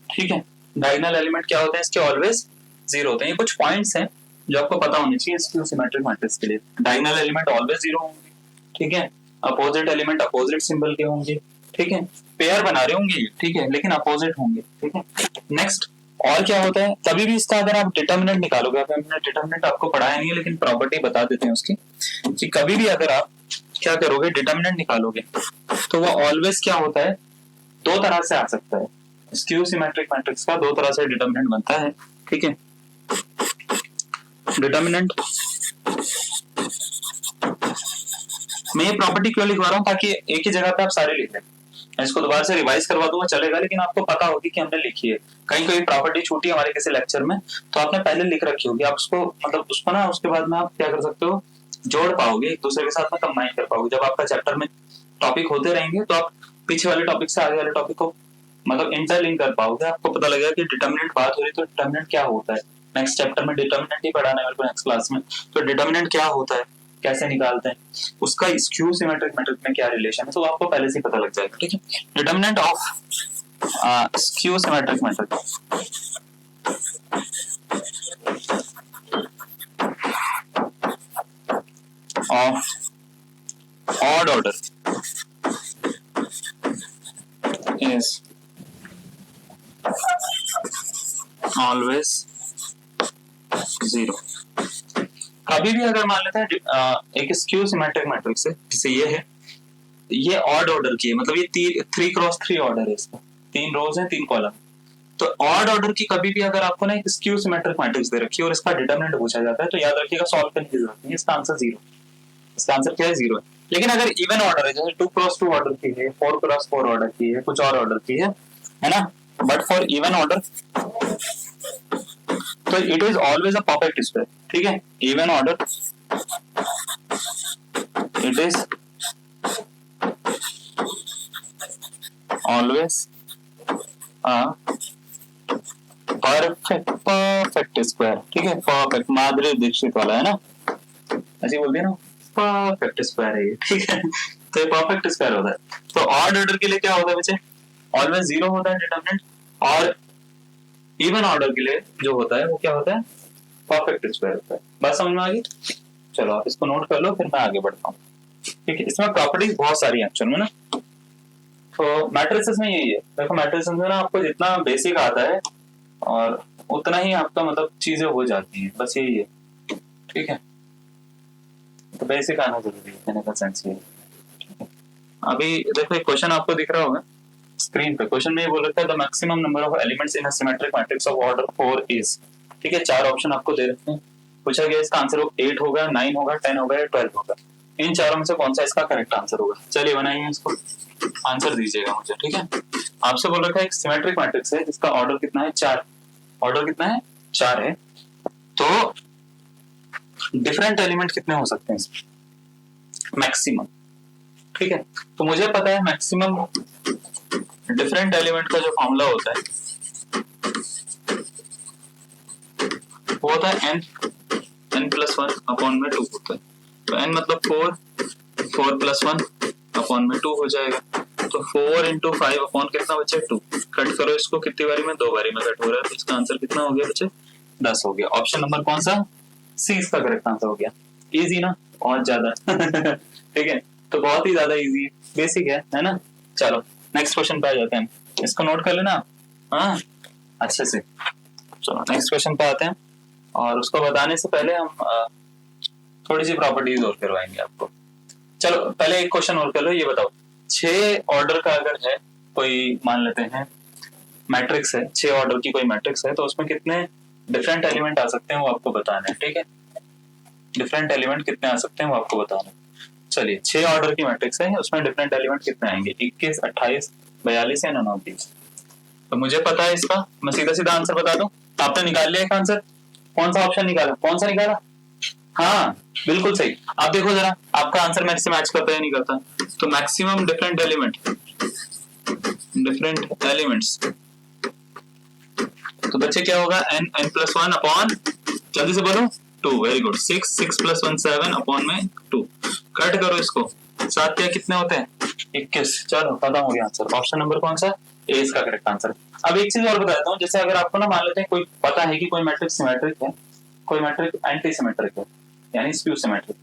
ठीक है। डायगोनल एलिमेंट क्या होते हैं इसके? ऑलवेज 0 होते हैं। ये कुछ पॉइंट्स हैं जो आपको पता होने चाहिए स्क्यू सिमेट्रिक मैट्रिक्स के लिए। डायगोनल एलिमेंट ऑलवेज 0 होंगे, ठीक है। अपोजिट एलिमेंट अपोजिट सिंबल के होंगे, ठीक है। पेयर बना रहे होंगे, ठीक है, लेकिन अपोजिट होंगे, ठीक है। नेक्स्ट, और क्या होता है, कभी भी इसका अगर आप डिटर्मिनेंट निकालोगे, हमने डिटर्मिनेंट आपको पढ़ाया नहीं है लेकिन प्रॉपर्टी बता देते हैं उसकी, कि कभी भी अगर आप क्या करोगे, डिटर्मिनेंट निकालोगे, तो वो ऑलवेज क्या होता है, 2 तरह से आ सकता है। स्क्यू सिमेट्रिक मैट्रिक्स का 2 तरह से डिटर्मिनेंट बनता है, ठीक है। डिटर्मिनेंट, मैं ये प्रॉपर्टी क्यों लिखवा रहा हूँ, ताकि एक ही जगह पे आप सारे लिख लें। मैं इसको दोबारा से रिवाइज करवा दूंगा चलेगा, लेकिन आपको पता होगी कि हमने लिखी है। कहीं कोई प्रॉपर्टी छूटी हमारे किसी लेक्चर में तो आपने पहले लिख रखी होगी, आप उसको मतलब उसको ना उसके बाद में आप क्या कर सकते हो, जोड़ पाओगे, एक दूसरे के साथ में कंबाइन कर पाओगे। जब आपका चैप्टर में टॉपिक होते रहेंगे तो आप पीछे वाले टॉपिक से आगे वाले टॉपिक को मतलब इंटरलिंक कर पाओगे। आपको पता लगेगा कि डिटर्मिनेंट बात हो रही तो डिटर्मिनेंट क्या होता है। नेक्स्ट चैप्टर में डिटर्मिनेंट ही पढ़ाना है मेरे को नेक्स्ट क्लास में, तो डिटर्मिनेंट क्या होता है, कैसे निकालते हैं, उसका स्क्यू सिमेट्रिक मैट्रिक्स में क्या रिलेशन है, तो आपको पहले से पता लग जाएगा, ठीक है। Determinant of skew symmetric matrix of odd order always zero. कभी भी अगर मान लेते हैं एक स्क्यू सिमेट्रिक मैट्रिक्स है, जैसे ये ऑड ऑर्डर की है, मतलब ये 3x3 ऑर्डर है, इसका 3 रोज है 3 कॉलम। तो ऑड ऑर्डर की कभी भी अगर आपको ना एक स्क्यू सिमेट्रिक मैट्रिक्स दे रखी है और इसका डिटरमिनेंट पूछा जाता है, तो याद रखिएगा सॉल्व करने की जरूरत नहीं है, इसका आंसर जीरो। इसका आंसर क्या है? जीरो है। लेकिन अगर इवन ऑर्डर है, जैसे 2x2 ऑर्डर की है, 4x4 ऑर्डर की है, कुछ और ऑर्डर की है ना, बट फॉर इवन ऑर्डर तो it is always a perfect square. ठीक है, even order it is always perfect square. ठीक है, परफेक्ट, माधुरी दीक्षित वाला है ना, ऐसे बोलते हैं ना, परफेक्ट स्क्वायर है ये। ठीक है, तो ये परफेक्ट स्क्वायर होता है। तो ऑड ऑर्डर के लिए क्या होता है बच्चे? ऑलवेज जीरो होता है डिटरमिनेंट, और इवन ऑर्डर के लिए जो होता है वो क्या होता है? परफेक्ट स्क्वायर होता है। बात समझ में आ गई? चलो आप इसको नोट कर लो, फिर मैं आगे बढ़ता हूँ। ठीक है, इसमें प्रॉपर्टीज बहुत सारी हैं एक्चुअल में ना। तो मैट्रिसेस में यही है, देखो मैट्रिसेस में ना आपको जितना बेसिक आता है और उतना ही आपका मतलब चीजें हो जाती हैं, बस यही है। ठीक है, तो बेसिक आना जरूरी है, कहने का सेंस ये है। अभी देखो एक क्वेश्चन आपको दिख रहा होगा स्क्रीन पे। क्वेश्चन में ये बोल रखा है the maximum number of elements in a symmetric matrix of order 4 is. ठीक है, 4 ऑप्शन आपको दे रखे हैं, पूछा गया इसका आंसर 8 होगा, 9 होगा, 10 होगा या 12 होगा। इन चारों में से कौन सा इसका करेक्ट आंसर होगा? चलिए बनाइए इसको, आंसर दीजिएगा मुझे। ठीक है, आपसे बोल रखा है एक सिमेट्रिक मैट्रिक्स है जिसका ऑर्डर कितना है? 4। ऑर्डर कितना है? 4 है। तो डिफरेंट एलिमेंट कितने हो सकते हैं इसमें? मैक्सिमम। ठीक है, तो मुझे पता है मैक्सिमम डिफरेंट एलिमेंट का जो फॉर्मूला होता है वो होता है n+1 अपॉन में 2 होता है। तो n मतलब 4 प्लस 1 अपॉन में 2 हो जाएगा। तो 4 इंटू 5 अपॉन कितना बचे? 2। कट करो इसको, कितनी बारी में? 2 बारी में कट हो रहा है, तो इसका आंसर कितना हो गया बच्चे? 10 हो गया। ऑप्शन नंबर कौन सा? सी इसका करेक्ट आंसर हो गया। इजी ना, बहुत ज्यादा। ठीक है, तो बहुत ही ज्यादा इजी है, बेसिक है ना। चलो नेक्स्ट क्वेश्चन पे आ जाते हैं, इसको नोट कर लेना हाँ अच्छे से। चलो नेक्स्ट क्वेश्चन पे आते हैं, और उसको बताने से पहले हम थोड़ी सी प्रॉपर्टीज और करवाएंगे आपको। चलो पहले एक क्वेश्चन और कर लो, ये बताओ 6 ऑर्डर का अगर है कोई, मान लेते हैं मैट्रिक्स है, 6 ऑर्डर की कोई मैट्रिक्स है, तो उसमें कितने डिफरेंट एलिमेंट आ सकते हैं वो आपको बताना है। ठीक है, डिफरेंट एलिमेंट कितने आ सकते हैं वो आपको बताना है। चलिए 6 ऑर्डर की मैट्रिक्स है, उसमें डिफरेंट एलिमेंट कितने आएंगे? 21, 28, 42 या 29। तो मुझे पता है इसका, मैं सीधा सीधा आंसर बता दूं। आपने निकाल लिया एक आंसर? कौन सा ऑप्शन निकाला? कौन सा निकाला? हाँ बिल्कुल सही। आप देखो जरा आपका आंसर मैच से मैच करता है नहीं करता? तो मैक्सिमम डिफरेंट एलिमेंट्स, तो बच्चे क्या होगा? n+1 अपॉन, जल्दी से बोलो, 2। Very good. 6 प्लस 1 7 अपॉन में 2। कट करो इसको, 7 या कितने होते हैं? 21। चलो खत्म हो गया आंसर। ऑप्शन नंबर कौन सा? ए इसका करेक्ट आंसर। अब एक चीज और बताता हूँ, जैसे अगर आपको ना मान लेते हैं कोई पता है कि कोई मैट्रिक्स सिमेट्रिक है, कोई मैट्रिक एंटी सिमेट्रिक है, यानी स्क्यू सिमेट्रिक,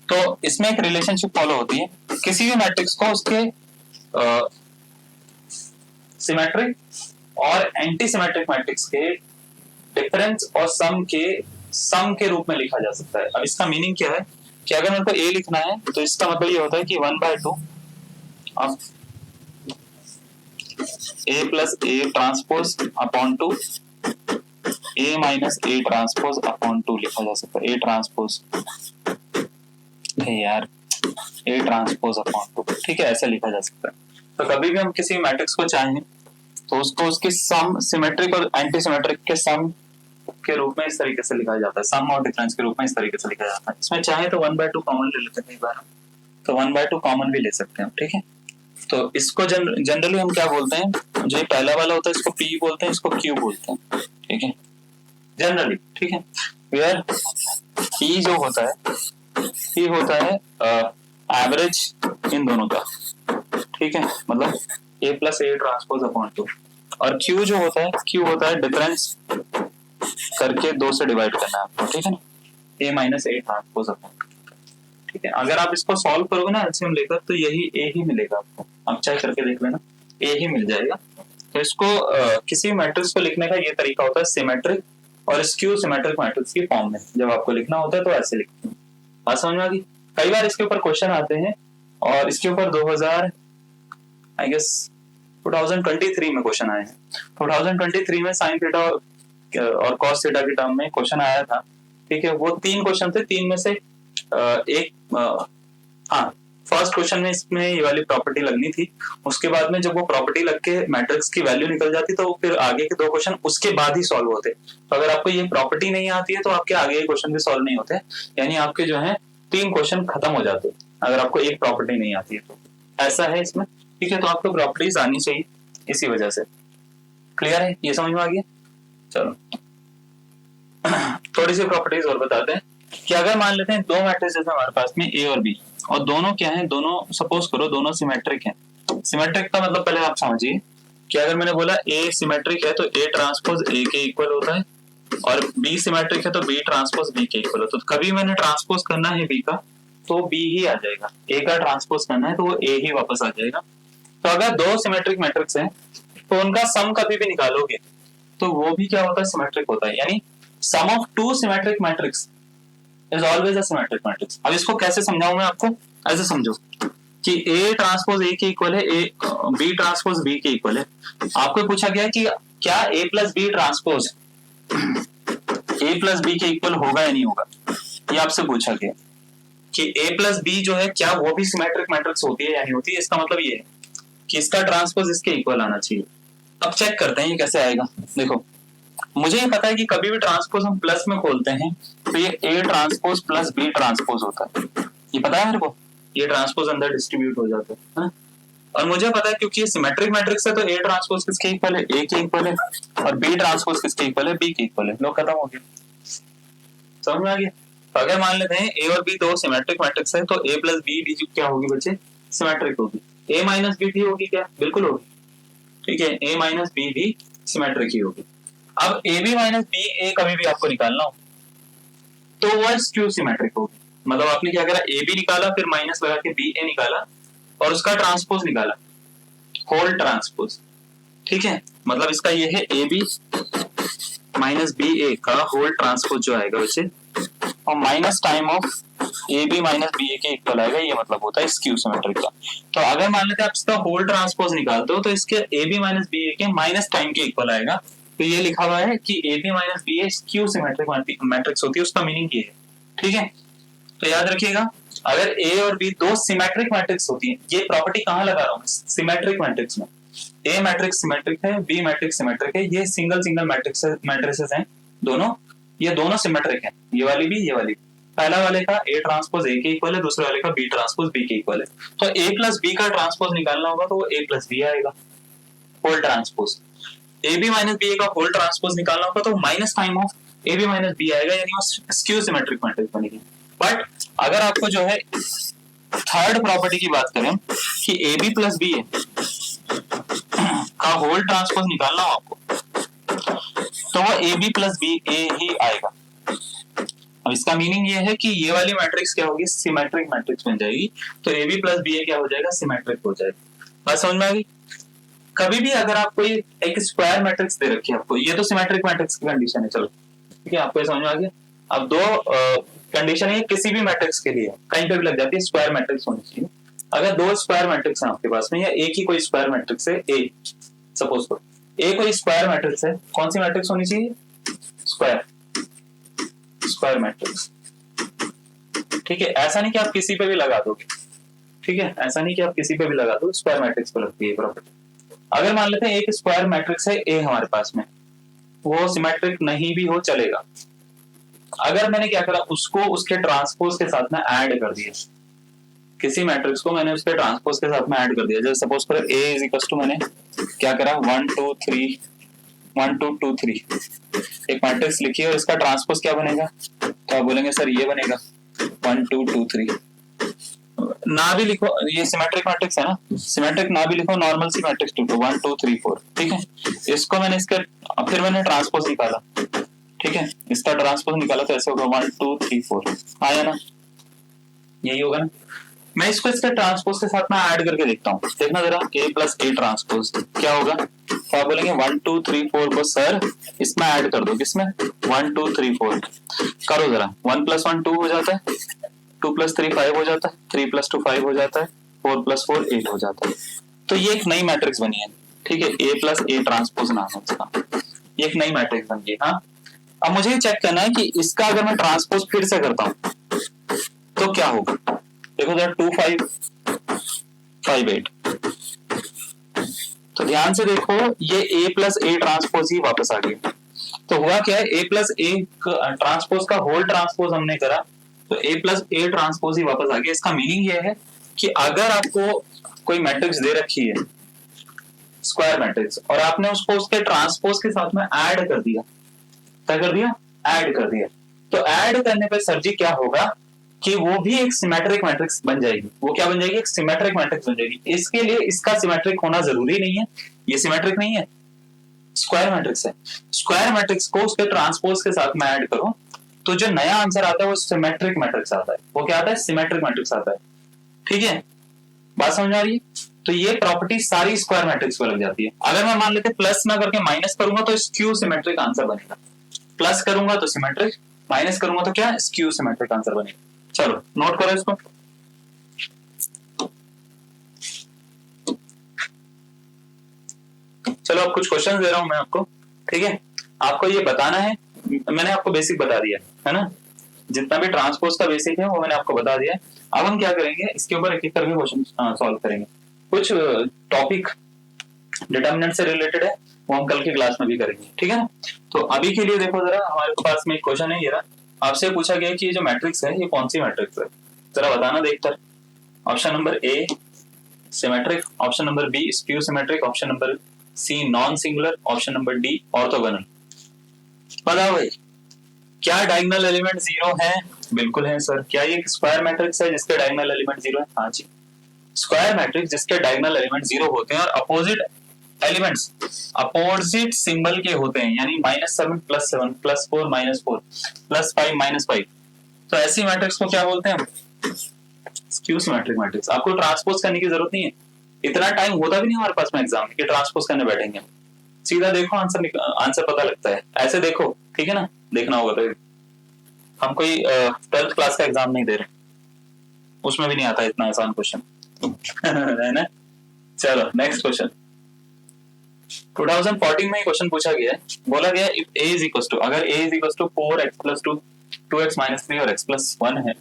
तो इसमें एक रिलेशनशिप फॉलो होती है। किसी भी मैट्रिक्स को उसके सिमेट्रिक और एंटी सिमेट्रिक मैट्रिक्स के डिफरेंस और सम के रूप में लिखा जा सकता है। अब इसका मीनिंग क्या है कि अगर मेरे को ए लिखना है तो इसका मतलब ये होता है कि 1/2 अब A plus A transpose upon 2 A minus A transpose upon 2 लिखा जा सकता है। ए ट्रांसपोज यार ए ट्रांसपोज अपॉन 2, ठीक है, ऐसा लिखा जा सकता है। तो कभी भी हम किसी मैट्रिक्स को चाहें तो उसको उसकी सम सिमेट्रिक और एंटी सिमेट्रिक के सम के रूप में इस तरीके से लिखा जाता है, सम और डिफरेंस के रूप में इस तरीके से लिखा जाता है। इसमें चाहे तो 1/2 कॉमन ले लेते हैं, एक बार तो 1/2 कॉमन भी ले सकते हैं। ठीक है, तो इसको जनरली हम क्या बोलते हैं? जो ये पहला वाला होता है इसको पी बोलते हैं, इसको क्यू बोलते हैं। ठीक है, जनरली। ठीक है, वेयर पी जो होता है, पी होता है एवरेज इन दोनों का। ठीक है, मतलब ए प्लस ए ट्रांसपोज अपॉन 2, और क्यू जो होता है, क्यू होता है डिफरेंस करके 2 से डिवाइड करना है आपको। ठीक है ना, ए माइनस ए ट्रांसपोज अपॉन 2। ठीक है, अगर आप इसको सॉल्व करोगे ना एलसीएम लेकर, तो यही ए ही मिलेगा आपको। आप चाहे करके देख लेना, ए ही मिल जाएगा। तो इसको किसी मैट्रिक्स को लिखने का ये तरीका होता है सिमेट्रिक और स्क्यू सिमेट्रिक मैट्रिक्स की फॉर्म में। जब आपको लिखना होता है तो ऐसे लिखते हैं। बात समझ में आ गई? कई बार इसके ऊपर क्वेश्चन आते हैं और इसके ऊपर 2023 में क्वेश्चन आए हैं। 2023 में साइन थीटा और कॉस थीटा के टर्म में क्वेश्चन आया था। ठीक है, वो 3 क्वेश्चन थे, 3 में से फर्स्ट क्वेश्चन में इसमें ये वाली प्रॉपर्टी लगनी थी। उसके बाद में जब वो प्रॉपर्टी लग के मैट्रिक्स की वैल्यू निकल जाती तो फिर आगे के 2 क्वेश्चन उसके बाद ही सॉल्व होते। तो अगर आपको ये प्रॉपर्टी नहीं आती है तो आपके आगे के क्वेश्चन भी सॉल्व नहीं होते, यानी आपके जो है 3 क्वेश्चन खत्म हो जाते अगर आपको एक प्रॉपर्टी नहीं आती है तो। ऐसा है इसमें। ठीक है, तो आपको प्रॉपर्टीज आनी चाहिए इसी वजह से। क्लियर है? ये समझ में आ गया? चलो थोड़ी सी प्रॉपर्टीज और बताते हैं कि अगर मान लेते हैं 2 मैट्रिसेस है हमारे पास में, ए और बी, और दोनों क्या है, दोनों सपोज करो दोनों सिमेट्रिक हैं। सिमेट्रिक का मतलब पहले आप समझिए कि अगर मैंने बोला ए सिमेट्रिक है तो ए ट्रांसपोज ए के इक्वल होता है, और बी सिमेट्रिक है तो बी ट्रांसपोज बी के इक्वल होता है। तो कभी मैंने ट्रांसपोज करना है बी का तो बी ही आ जाएगा, ए का ट्रांसपोज करना है तो वो ए ही वापस आ जाएगा। तो अगर 2 सिमेट्रिक मैट्रिक्स हैं तो उनका सम कभी भी निकालोगे तो वो भी क्या होता है, सिमेट्रिक होता है। यानी sum of 2 symmetric matrix is always a symmetric matrix. अब इसको कैसे समझाऊं मैं आपको? ऐसे समझो कि ए ट्रांसपोज ए के इक्वल है, ए बी ट्रांसपोज बी के इक्वल है। आपको पूछा गया कि क्या A plus B transpose A plus B के इक्वल होगा या नहीं होगा, ये आपसे पूछा गया कि ए प्लस बी जो है क्या वो भी सिमेट्रिक मैट्रिक्स होती है या नहीं होती है। इसका मतलब ये है कि इसका ट्रांसपोज इसके इक्वल आना चाहिए। अब चेक करते हैं ये कैसे आएगा। देखो, मुझे ये पता है कि कभी भी ट्रांसपोज हम प्लस में खोलते हैं तो ये A transpose plus B transpose होता है, ये पता है मेरे को। ये ट्रांसपोज अंदर डिस्ट्रीब्यूट हो जाता है। और मुझे पता है क्योंकि ये सिमेट्रिक मैट्रिक्स है तो ए ट्रांसपोज किसके इक्वल है, ए के इक्वल है, और बी ट्रांसपोज किसके इक्वल है, बी के इक्वल है। लो खत्म हो गया, समझ में आ गया। तो अगर मान लेते हैं ए और बी 2 सिमेट्रिक मैट्रिक्स है तो ए प्लस बी भी क्या होगी बच्चे, सिमेट्रिक होगी। ए माइनस बी भी होगी क्या, बिल्कुल होगी। ठीक है, ए माइनस बी भी सिमेट्रिक ही होगी। अब ए बी माइनस बी ए कभी भी आपको निकालना हो तो वह स्क्यू सिमेट्रिक होगी। मतलब आपने क्या करा, ए बी निकाला फिर माइनस लगा के बी ए निकाला और उसका ट्रांसपोज निकाला, होल ट्रांसपोज। ठीक है, मतलब इसका ये है A B minus B A का होल ट्रांसपोज जो आएगा वैसे, और minus time of A B minus B A के इक्वल आएगा। ये मतलब होता है स्क्यू सिमेट्रिक का। तो अगर मान लेते हैं आप इसका होल ट्रांसपोज निकालते हो तो इसके ए बी माइनस बी ए के माइनस टाइम के इक्वल आएगा। तो ये लिखा हुआ है कि A B minus B A skew symmetric matrix होती है, उसका मीनिंग ये है। ठीक है, तो याद रखिएगा अगर ए और बी 2 सिमेट्रिक मैट्रिक्स होती है, ये प्रॉपर्टी कहां लगा रहा हूं, सिमेट्रिक मैट्रिक्स में। ए मैट्रिक्स सिमेट्रिक है, बी मैट्रिक्स सिमेट्रिक है, ये सिंगल सिंगल मैट्रिसेस हैं दोनों, ये दोनों सिमेट्रिक हैं, ये वाली भी ये वाली। पहला वाले का ए ट्रांसपोज ए के इक्वल है, दूसरे वाले का बी ट्रांसपोज बी के इक्वल है। तो ए प्लस बी का ट्रांसपोज निकालना होगा तो वो ए प्लस बी आएगा, whole transpose. A B minus B A का होल ट्रांसपोज निकालना होगा तो minus time of A B minus B आएगा, यानी वो स्क्यू सिमेट्रिक मैट्रिक्स बनेगी। बट अगर आपको जो है थर्ड प्रॉपर्टी की बात करें कि A B plus B A का होल ट्रांसपोज निकालना हो आपको तो वो ए बी प्लस बी ए ही आएगा। अब इसका मीनिंग ये है कि ये वाली मैट्रिक्स क्या होगी, सिमेट्रिक मैट्रिक्स बन जाएगी। तो ए बी प्लस बी ए क्या हो जाएगा, सिमेट्रिक हो जाएगा। बात समझ में आ गई। कभी भी अगर आपको एक स्क्वायर मैट्रिक्स दे रखी है आपको, ये तो सिमेट्रिक मैट्रिक्स की कंडीशन है, चलो ठीक है, आपको ये समझ में आ गया। अब 2 कंडीशन है किसी भी मैट्रिक्स के लिए, कहीं पे भी लग जाती है, स्क्वायर मैट्रिक्स होनी चाहिए। अगर 2 स्क्वायर मैट्रिक्स हैं आपके पास में, या एक ही कोई स्क्वायर मैट्रिक्स है, ए सपोज करो ए कोई स्क्वायर मैट्रिक्स है, कौन सी मैट्रिक्स होनी चाहिए, स्क्वायर मैट्रिक्स। ठीक है, ऐसा नहीं कि आप किसी पे भी लगा दोगे, ठीक है, ऐसा नहीं कि आप किसी पे भी लगा दो, स्क्वायर मैट्रिक्स पे लगती है प्रॉपर्टी। अगर मान लेते हैं एक स्क्वायर मैट्रिक्स है ए हमारे पास में, वो सिमेट्रिक नहीं भी हो चलेगा। अगर मैंने क्या करा, उसको उसके ट्रांसपोज के साथ में ऐड कर दिया, किसी मैट्रिक्स को मैंने उसके ट्रांसपोज के साथ में ऐड कर दिया। जैसे सपोज करो ए इज इक्वल टू, मैंने क्या करा 1 2 3 1 2 2 3 एक मैट्रिक्स लिखी है और इसका ट्रांसपोज क्या बनेगा, तो आप बोलेंगे सर ये बनेगा 1 2 2 3। ना भी लिखो, ये सिमेट्रिक मैट्रिक्स है ना, सिमेट्रिक ना भी लिखो, नॉर्मल सी मैट्रिक्स लिखो 1 2 3 4। ठीक है, इसको मैंने इसके फिर मैंने ट्रांसपोज निकाला, ठीक है, इसका ट्रांसपोज निकाला तो ऐसे होगा 1 2 3 4 आया ना, यही होगा ना। मैं इसको इसके ट्रांसपोज के साथ में ऐड करके देखता हूँ, देखना जरा, a प्लस ए ट्रांसपोज क्या होगा। तो आप बोलेंगे 1 2 3 4 को सर इसमें ऐड कर दो, किसमें 1 2 3 4 करो जरा, 1 + 1 2 हो जाता है, 2 + 3 5 हो जाता है, 3 + 2 5 हो जाता है, 4 + 4 8 हो जाता है। तो ये एक नई मैट्रिक्स बनी है, ठीक है, a प्लस ए ट्रांसपोज नाम है इसका, ये एक नई मैट्रिक्स बन गई। हाँ, अब मुझे चेक करना है कि इसका अगर मैं ट्रांसपोज फिर से करता हूं तो क्या होगा। देखो जरा 2 5 5 8, तो ध्यान से देखो ये a प्लस ए ट्रांसपोज ही वापस आ गया। तो हुआ क्या है, a प्लस ए ट्रांसपोज का होल ट्रांसपोज हमने करा, तो a प्लस ए ट्रांसपोज ही वापस आ गया। इसका मीनिंग ये है कि अगर आपको कोई मैट्रिक्स दे रखी है स्क्वायर मैट्रिक्स, और आपने उसको उसके ट्रांसपोज के साथ में ऐड कर दिया, क्या कर दिया, ऐड कर दिया, तो ऐड करने पे सर जी क्या होगा कि वो भी एक सिमेट्रिक मैट्रिक्स बन जाएगी। वो क्या बन जाएगी, एक सिमेट्रिक मैट्रिक्स बन जाएगी। इसके लिए इसका सिमेट्रिक होना जरूरी नहीं है, ये सिमेट्रिक नहीं है, स्क्वायर मैट्रिक्स है। स्क्वायर मैट्रिक्स को उसके ट्रांसपोज के साथ में ऐड करो तो जो नया आंसर आता है वो सिमेट्रिक मैट्रिक्स आता है। वो क्या आता है, सिमेट्रिक मैट्रिक्स आता है। ठीक है, बात समझ आ रही है। तो ये प्रॉपर्टी सारी स्क्वायर मैट्रिक्स को लग जाती है। अगर मैं मान लेते प्लस ना करके माइनस करूंगा तो स्क्यू सिमेट्रिक आंसर बनेगा, प्लस करूंगा तो सिमेट्रिक, माइनस करूंगा तो क्या, स्क्यू सिमेट्रिक आंसर बनेगा। चलो नोट करो इसको। चलो अब कुछ क्वेश्चन दे रहा हूं मैं आपको, ठीक है, आपको ये बताना है, मैंने आपको बेसिक बता दिया है ना, जितना भी ट्रांसपोज का बेसिक है वो मैंने आपको बता दिया है। अब हम क्या करेंगे, इसके ऊपर एक एक करके क्वेश्चन सॉल्व करेंगे। कुछ टॉपिक डिटरमिनेंट से रिलेटेड है, वो हम कल की क्लास में भी करेंगे, ठीक है ना। तो अभी के लिए देखो जरा, हमारे पास में एक क्वेश्चन है, ये रहा। आपसे पूछा गया कि ये जो मैट्रिक्स है ये कौन सी मैट्रिक्स है, जरा बताना देखकर। Option number A symmetric, option number B skew symmetric, option number C non singular, option number D orthogonal. बताओ भाई, क्या डायगोनल एलिमेंट 0 है? बिल्कुल है सर। क्या ये स्क्वायर मैट्रिक्स है जिसके डायगोनल एलिमेंट 0 है? हाँ जी, स्क्वायर मैट्रिक्स जिसके डायगोनल एलिमेंट 0 होते हैं और अपोजिट एलिमेंट्स अपोजिट सिंबल के होते हैं, यानी -7 + 7 +4 -4 +5 -5, तो ऐसी मैट्रिक्स को क्या बोलते हैं, स्क्यू सिमेट्रिक मैट्रिक्स। आपको ट्रांसपोज करने की जरूरत नहीं है, इतना टाइम होता भी नहीं हमारे पास में एग्जाम में कि ट्रांसपोज करने बैठेंगे। सीधा देखो आंसर पता लगता है, ऐसे देखो, ठीक है ना, देखना होगा तो। हम कोई 12th क्लास का एग्जाम नहीं दे रहे, उसमें भी नहीं आता इतना आसान क्वेश्चन है ना। चलो नेक्स्ट क्वेश्चन, 2014 में ये क्वेश्चन पूछा गया है, बोला गया if a is equal to, अगर a is equal to 4x + 2 2x - 3 और x + 1 है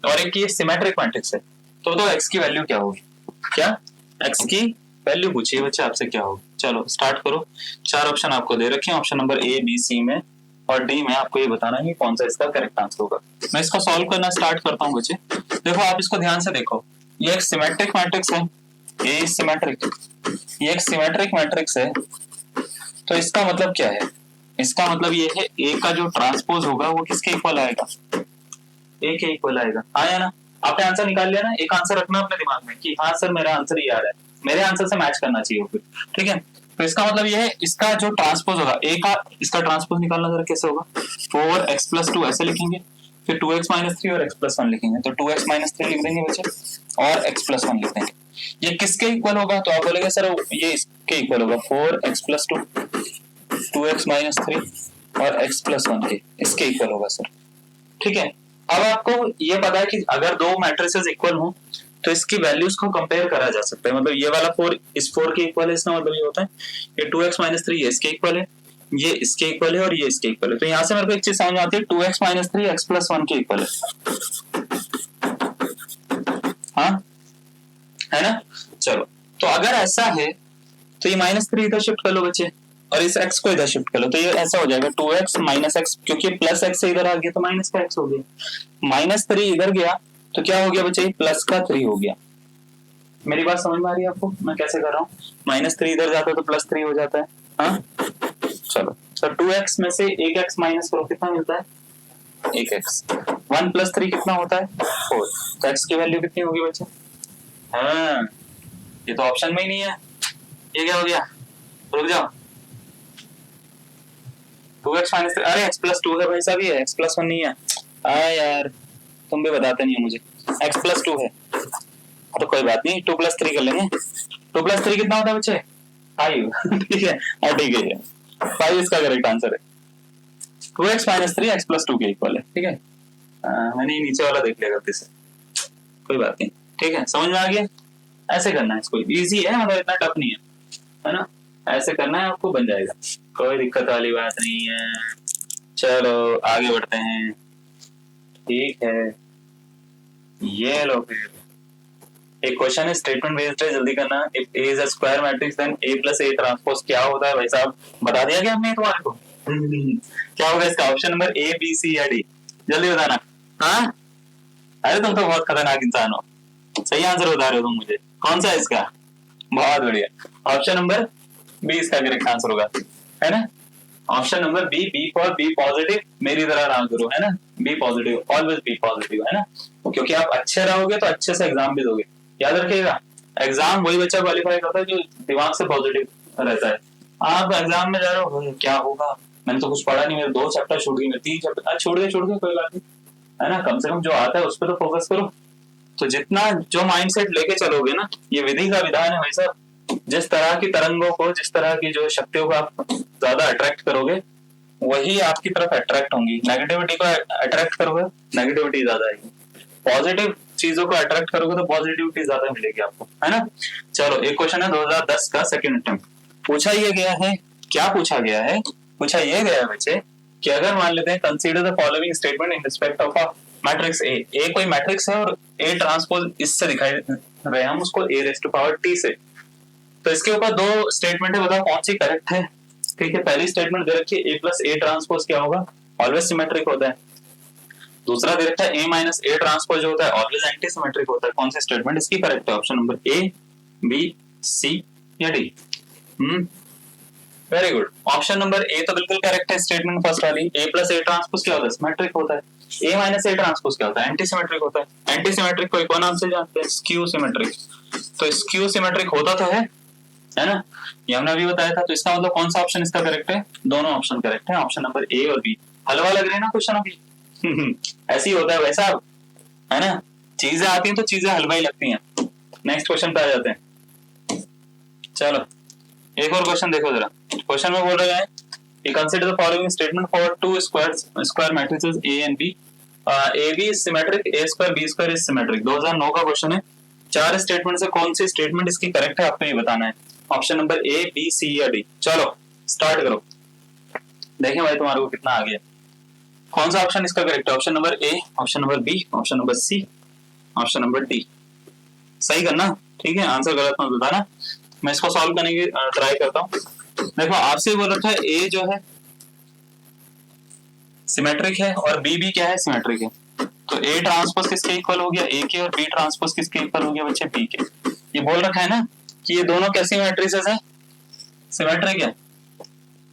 और एक ये सिमेट्रिक मैट्रिक्स है, तो x की वैल्यू क्या होगी? क्या x की वैल्यू पूछिए बच्चे आपसे, क्या होगी? चलो स्टार्ट करो। 4 ऑप्शन आपको दे रखे हैं, option number A B C में और डी में आपको ये बताना है कौन सा इसका करेक्ट आंसर होगा। मैं इसको सॉल्व करना स्टार्ट करता हूँ बच्चे। देखो आप इसको ध्यान से देखो, ये एक सिमेट्रिक मैट्रिक्स है, ए सिमेट्रिक, ये एक सिमेट्रिक मैट्रिक्स है, तो इसका मतलब क्या है? इसका मतलब ये है ए का जो ट्रांसपोज होगा वो किसके इक्वल आएगा? ए के इक्वल आएगा। आया ना, आपने आंसर निकाल लिया ना। एक आंसर रखना अपने दिमाग में कि हाँ सर मेरा आंसर ये आ रहा है, मेरे आंसर से मैच करना चाहिए फिर, ठीक है। तो इसका मतलब ये है, इसका जो ट्रांसपोज होगा ए का, इसका ट्रांसपोज निकालना जरा कैसे होगा, 4x + 2 ऐसे लिखेंगे, फिर 2x - 3 और x + 1 लिखेंगे, तो 2x - 3 लिख देंगे बच्चे और x + 1 लिख देंगे। ये किसके इक्वल होगा? तो आप बोलेंगे सर ये इसके इक्वल होगा, 4x + 2 2x - 3 और x + 1 के, इसके इक्वल होगा सर, ठीक है। अब आपको ये पता है कि अगर दो मैट्रिसेस इक्वल हो तो इसकी वैल्यूज को कंपेयर करा जा सकता है। मतलब ये वाला 4 इस 4 के इक्वल है, इसका मतलब ये होता है ये 2x - 3 ये इसके इक्वल है, ये इसके इक्वल है और ये इसके इक्वल है। तो यहाँ से मेरे को एक चीज समझ आती है, 2x - 3 x + 1 के इक्वल है, हाँ है ना। चलो तो अगर ऐसा है तो ये -3 इधर शिफ्ट कर लो बच्चे और इस x को इधर शिफ्ट कर लो, तो ये ऐसा हो जाएगा 2x - x, क्योंकि +x से इधर आ गया तो माइनस का x हो गया, -3 इधर गया तो क्या हो गया बच्चे, +3 हो गया। मेरी बात समझ में आ रही है आपको, मैं कैसे कर रहा हूँ? -3 इधर जाता है तो +3 हो जाता है, हाँ। चलो सर 2x में से एक x माइनस करो, कितना मिलता है? 1x। 1 + 3 कितना होता है? 4। तो x की वैल्यू कितनी होगी बच्चे? हाँ, ये तो ऑप्शन में ही नहीं है, ये क्या हो गया? रुक जाओ, 2x - 3, अरे x + 2 है भाई साहब, ये x + 1 नहीं है। यार तुम भी बताते नहीं हो मुझे, x + 2 है, तो कोई बात नहीं, 2+3 कर लेंगे। 2+3 कितना होता है बच्चे? 5। ठीक है, ठीक है, 5 इसका करेक्ट आंसर है। 2x - 3 x + 2 के इक्वल है। ठीक है, मैंने नीचे वाला देख लिया गलती से, कोई बात नहीं। ठीक है, समझ में आ गया? ऐसे करना है इसको, इजी है, मतलब इतना टफ नहीं है ना? ऐसे करना है आपको, बन जाएगा, कोई दिक्कत वाली बात नहीं है। चलो आगे बढ़ते हैं। ठीक है, ये लो फिर एक क्वेश्चन है, स्टेटमेंट बेस्ड है, जल्दी करना। If A is a square matrix then A + A transpose क्या होता है? भाई साहब बता दिया क्या हमने तुम्हारे को? क्या होगा इसका? Option number A, B, C या D? जल्दी बताना। हाँ, अरे तुम तो बहुत खतरनाक इंसान हो, सही आंसर बता रहे हो तुम मुझे। कौन सा है इसका? बहुत बढ़िया, ऑप्शन नंबर बी इसका करेक्ट आंसर होगा, है ना? Option number B, B for be positive, मेरी तरह ना करो, है ना? Be positive, always be positive, है ना? क्योंकि आप अच्छे रहोगे तो अच्छे से एग्जाम भी दोगे, याद रखिएगा। एग्जाम वही बच्चा क्वालिफाई करता है जो दिमाग से पॉजिटिव रहता है। आप एग्जाम में जा रहे हो, क्या होगा, मैंने तो कुछ पढ़ा नहीं, मेरे 2 चैप्टर छूट गए, मेरे 3 चैप्टर छोड़ गए, कोई बात नहीं, है ना? कम से कम जो आता है उस पर तो फोकस करो। तो जितना जो माइंडसेट लेके चलोगे ना, ये विधि का विधान है भाई साहब। जिस तरह की तरंगों को, जिस तरह की जो शक्तियों को आप ज्यादा अट्रैक्ट करोगे, वही आपकी तरफ अट्रैक्ट होंगी। नेगेटिविटी को अट्रैक्ट करोगे, नेगेटिविटी ज्यादा आएगी। पॉजिटिव चीजों को अट्रैक्ट करोगे तो पॉजिटिविटी ज्यादा मिलेगी आपको, है ना? चलो एक क्वेश्चन है 2010 का सेकंड अटेम्प्ट। पूछा ये गया है, क्या पूछा गया है? पूछा ये गया है बच्चे कि अगर मान लेते हैं, consider the following statement in respect of a matrix A. A कोई मैट्रिक्स है और ए ट्रांसपोज इससे दिखाई रहे हम उसको a⁻t से। तो इसके ऊपर 2 स्टेटमेंट है, बताओ कौन सी करेक्ट है? ठीक है, पहली स्टेटमेंट दे रखी है A + A ट्रांसपोज क्या होगा? ऑलवेज सिमेट्रिक होता है। दूसरा दे रखा है A - A ट्रांसपोज होता है, ऑलवेज एंटी सिमेट्रिक होता है। कौन सी स्टेटमेंट इसकी करेक्ट है? Option number A, B, C या D? Very good, option number ए तो बिल्कुल करेक्ट है, स्टेटमेंट फर्स्ट वाली। A + A ट्रांसपोज क्या होता है? सिमेट्रिक होता है। A - A ट्रांसपोज क्या होता है? एंटी सिमेट्रिक होता है। एंटी सिमेट्रिक को एक और नाम से जानते हैं, स्क्यू सिमेट्रिक। तो स्क्यू सिमेट्रिक होता तो है ना? ये हमने अभी बताया था। तो इसका मतलब कौन सा ऑप्शन इसका करेक्ट है? दोनों ऑप्शन करेक्ट है, ऑप्शन नंबर ए और बी। हलवा लग रहे हैं ना क्वेश्चन अभी? ऐसे ही होता है वैसा, है ना? चीजें आती हैं तो चीजें हलवा ही लगती हैं। नेक्स्ट क्वेश्चन पे आ जाते हैं। चलो एक और क्वेश्चन देखो जरा। क्वेश्चन में बोल रहा है कि consider the following statement for 2 square matrices A and B. AB is symmetric, A² B² is symmetric। 2009 का क्वेश्चन है। 4 स्टेटमेंट से कौन सी स्टेटमेंट इसकी करेक्ट है आपको ये बताना है। Option number A, B, C या D? चलो स्टार्ट करो, देखें भाई तुम्हारे को कितना आ गया। कौन सा ऑप्शन इसका करेक्ट है? Option number A, option number B, option number C, option number D? सही करना, ठीक है? आंसर गलत मत बताना। मैं इसको सॉल्व करने की ट्राई करता हूँ। देखो आपसे बोल रखा है A जो है सिमेट्रिक है और B भी क्या है? सिमेट्रिक है। तो A ट्रांसपोज किसके इक्वल हो गया? A के, और B ट्रांसपोज किसके इक्वल हो गया बच्चे? B के। ये बोल रखा है ना कि ये दोनों कैसी मैट्रिसेस हैं? सिमेट्रिक है।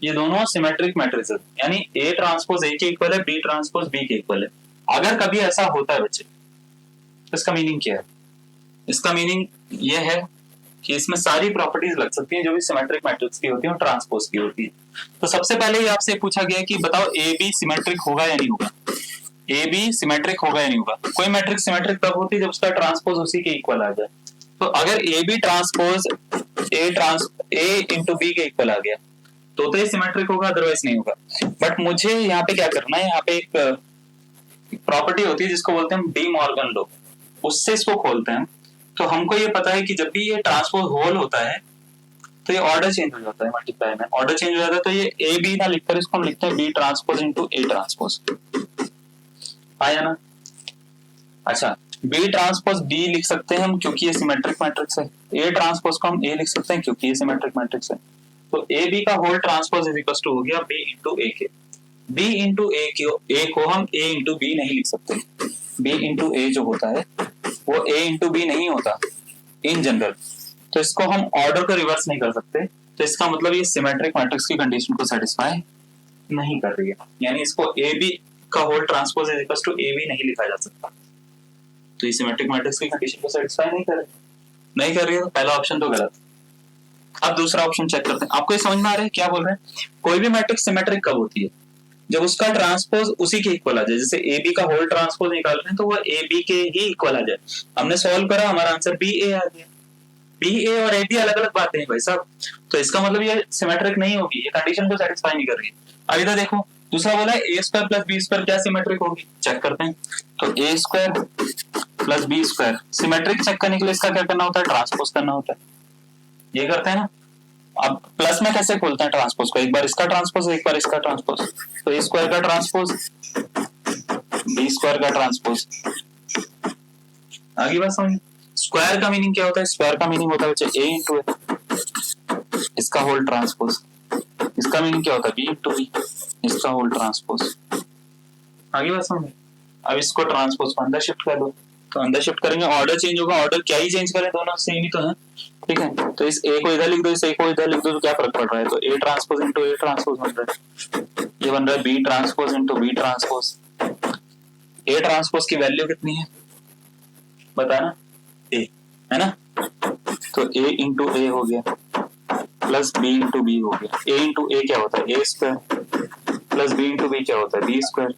ये दोनों सिमेट्रिक मैट्रिसेस, यानी A ट्रांसपोज A के इक्वल है, B ट्रांसपोज B के इक्वल है। अगर कभी ऐसा होता है बच्चे तो इसका मीनिंग क्या है? इसका मीनिंग ये है कि इसमें सारी प्रॉपर्टीज लग सकती हैं जो भी सिमेट्रिक मैट्रिक्स की होती है और ट्रांसपोज की होती है। तो सबसे पहले ही आपसे पूछा गया कि बताओ ए बी सिमेट्रिक होगा या नहीं होगा? ए बी सिमेट्रिक होगा या नहीं होगा? कोई मैट्रिक्स सिमेट्रिक तब होती है जब उसका ट्रांसपोज उसी के इक्वल आ जाए। तो अगर A B transpose A into B के इक्वल आ गया तो ये सिमेट्रिक होगा, अदरवाइज नहीं होगा। बट मुझे यहाँ पे क्या करना है, यहाँ पे एक प्रॉपर्टी होती है जिसको बोलते हैं डी मॉर्गन लॉ, उससे इसको खोलते हैं। तो हमको ये पता है कि जब भी ये ट्रांसपोज होल होता है तो ये ऑर्डर चेंज हो जाता है, मल्टीप्लाई में ऑर्डर चेंज हो जाता है। तो ये ए बी ना लिखकर इसको हम लिखते हैं B transpose into A transpose, आया ना? अच्छा, बी ट्रांसपोज बी लिख सकते हैं हम क्योंकि ये सिमेट्रिक मैट्रिक्स है। ए ट्रांसपोज को हम ए लिख सकते हैं क्योंकि ये सिमेट्रिक मैट्रिक्स है। तो ए बी का whole transpose is equal to हो गया बी इंटू ए के। बी इंटू ए को हम ए इंटू बी नहीं लिख सकते। बी इंटू ए जो होता है वो ए इंटू बी नहीं होता इन जनरल। तो इसको हम ऑर्डर को रिवर्स नहीं कर सकते। तो इसका मतलब ये सिमेट्रिक मैट्रिक्स की कंडीशन को सेटिस्फाई नहीं कर रही है, यानी इसको ए बी का whole transpose is equal to A B नहीं लिखा जा सकता। तो ये सिमेट्रिक मैट्रिक्स की कंडीशन को सेटिस्फाई नहीं कर रही है। तो पहला ऑप्शन तो गलत। अब दूसरा ऑप्शन चेक करते हैं। आपको ये समझ में आ रहा है क्या बोल रहे हैं? कोई भी मैट्रिक्स सिमेट्रिक कब होती है? जब उसका ट्रांसपोज उसी के इक्वल आ जाए, जैसे ए बी का होल ट्रांसपोज निकाल रहे हैं तो वो ए बी के ही इक्वल आ जाए। हमने सॉल्व करा, हमारा आंसर बी ए आ गया। बी ए और ए बी अलग अलग बातें हैं भाई साहब, तो इसका मतलब ये सिमेट्रिक नहीं होगी, ये कंडीशन को सेटिस्फाई नहीं कर रही। अब इधर देखो, दूसरा बोला है A square plus B square क्या सिमेट्रिक होगी, चेक करते हैं। तो A square plus B square symmetric check करने के लिए इसका क्या करना होता है, ट्रांसपोज करना होता है, ये करते हैं ना। अब प्लस में कैसे खोलते हैं ट्रांसपोज को, एक बार इसका ट्रांसपोज एक बार इसका ट्रांसपोज, तो ए स्क्वायर का ट्रांसपोज बी स्क्वायर का ट्रांसपोज, आगे बात समझ। स्क्वायर का मीनिंग क्या होता है, स्क्वायर का मीनिंग होता है बच्चे ए इंटू ए, इसका होल ट्रांसपोज। इसका मीनिंग क्या होता है, बी इंटू बी, इसका होल ट्रांसपोज, आगे बात समझ। अब इसको ट्रांसपोज को अंदर शिफ्ट कर दो, तो अंदर शिफ्ट करेंगे ऑर्डर चेंज होगा, ऑर्डर क्या ही चेंज करें, दोनों सेम ही तो है, ठीक है। तो इस ए को इधर लिख दो, इस ए को इधर लिख दो, तो क्या फर्क पड़ रहा है, तो A transpose into A transpose बन रहा है, ये बन रहा है B transpose into B transpose. A transpose की वैल्यू कितनी है बताना, ए है ना, तो ए इंटू ए हो गया प्लस बी इंटू बी हो गया। ए इंटू ए क्या होता है, A square plus B into B क्या होता है, बी स्क्वायर।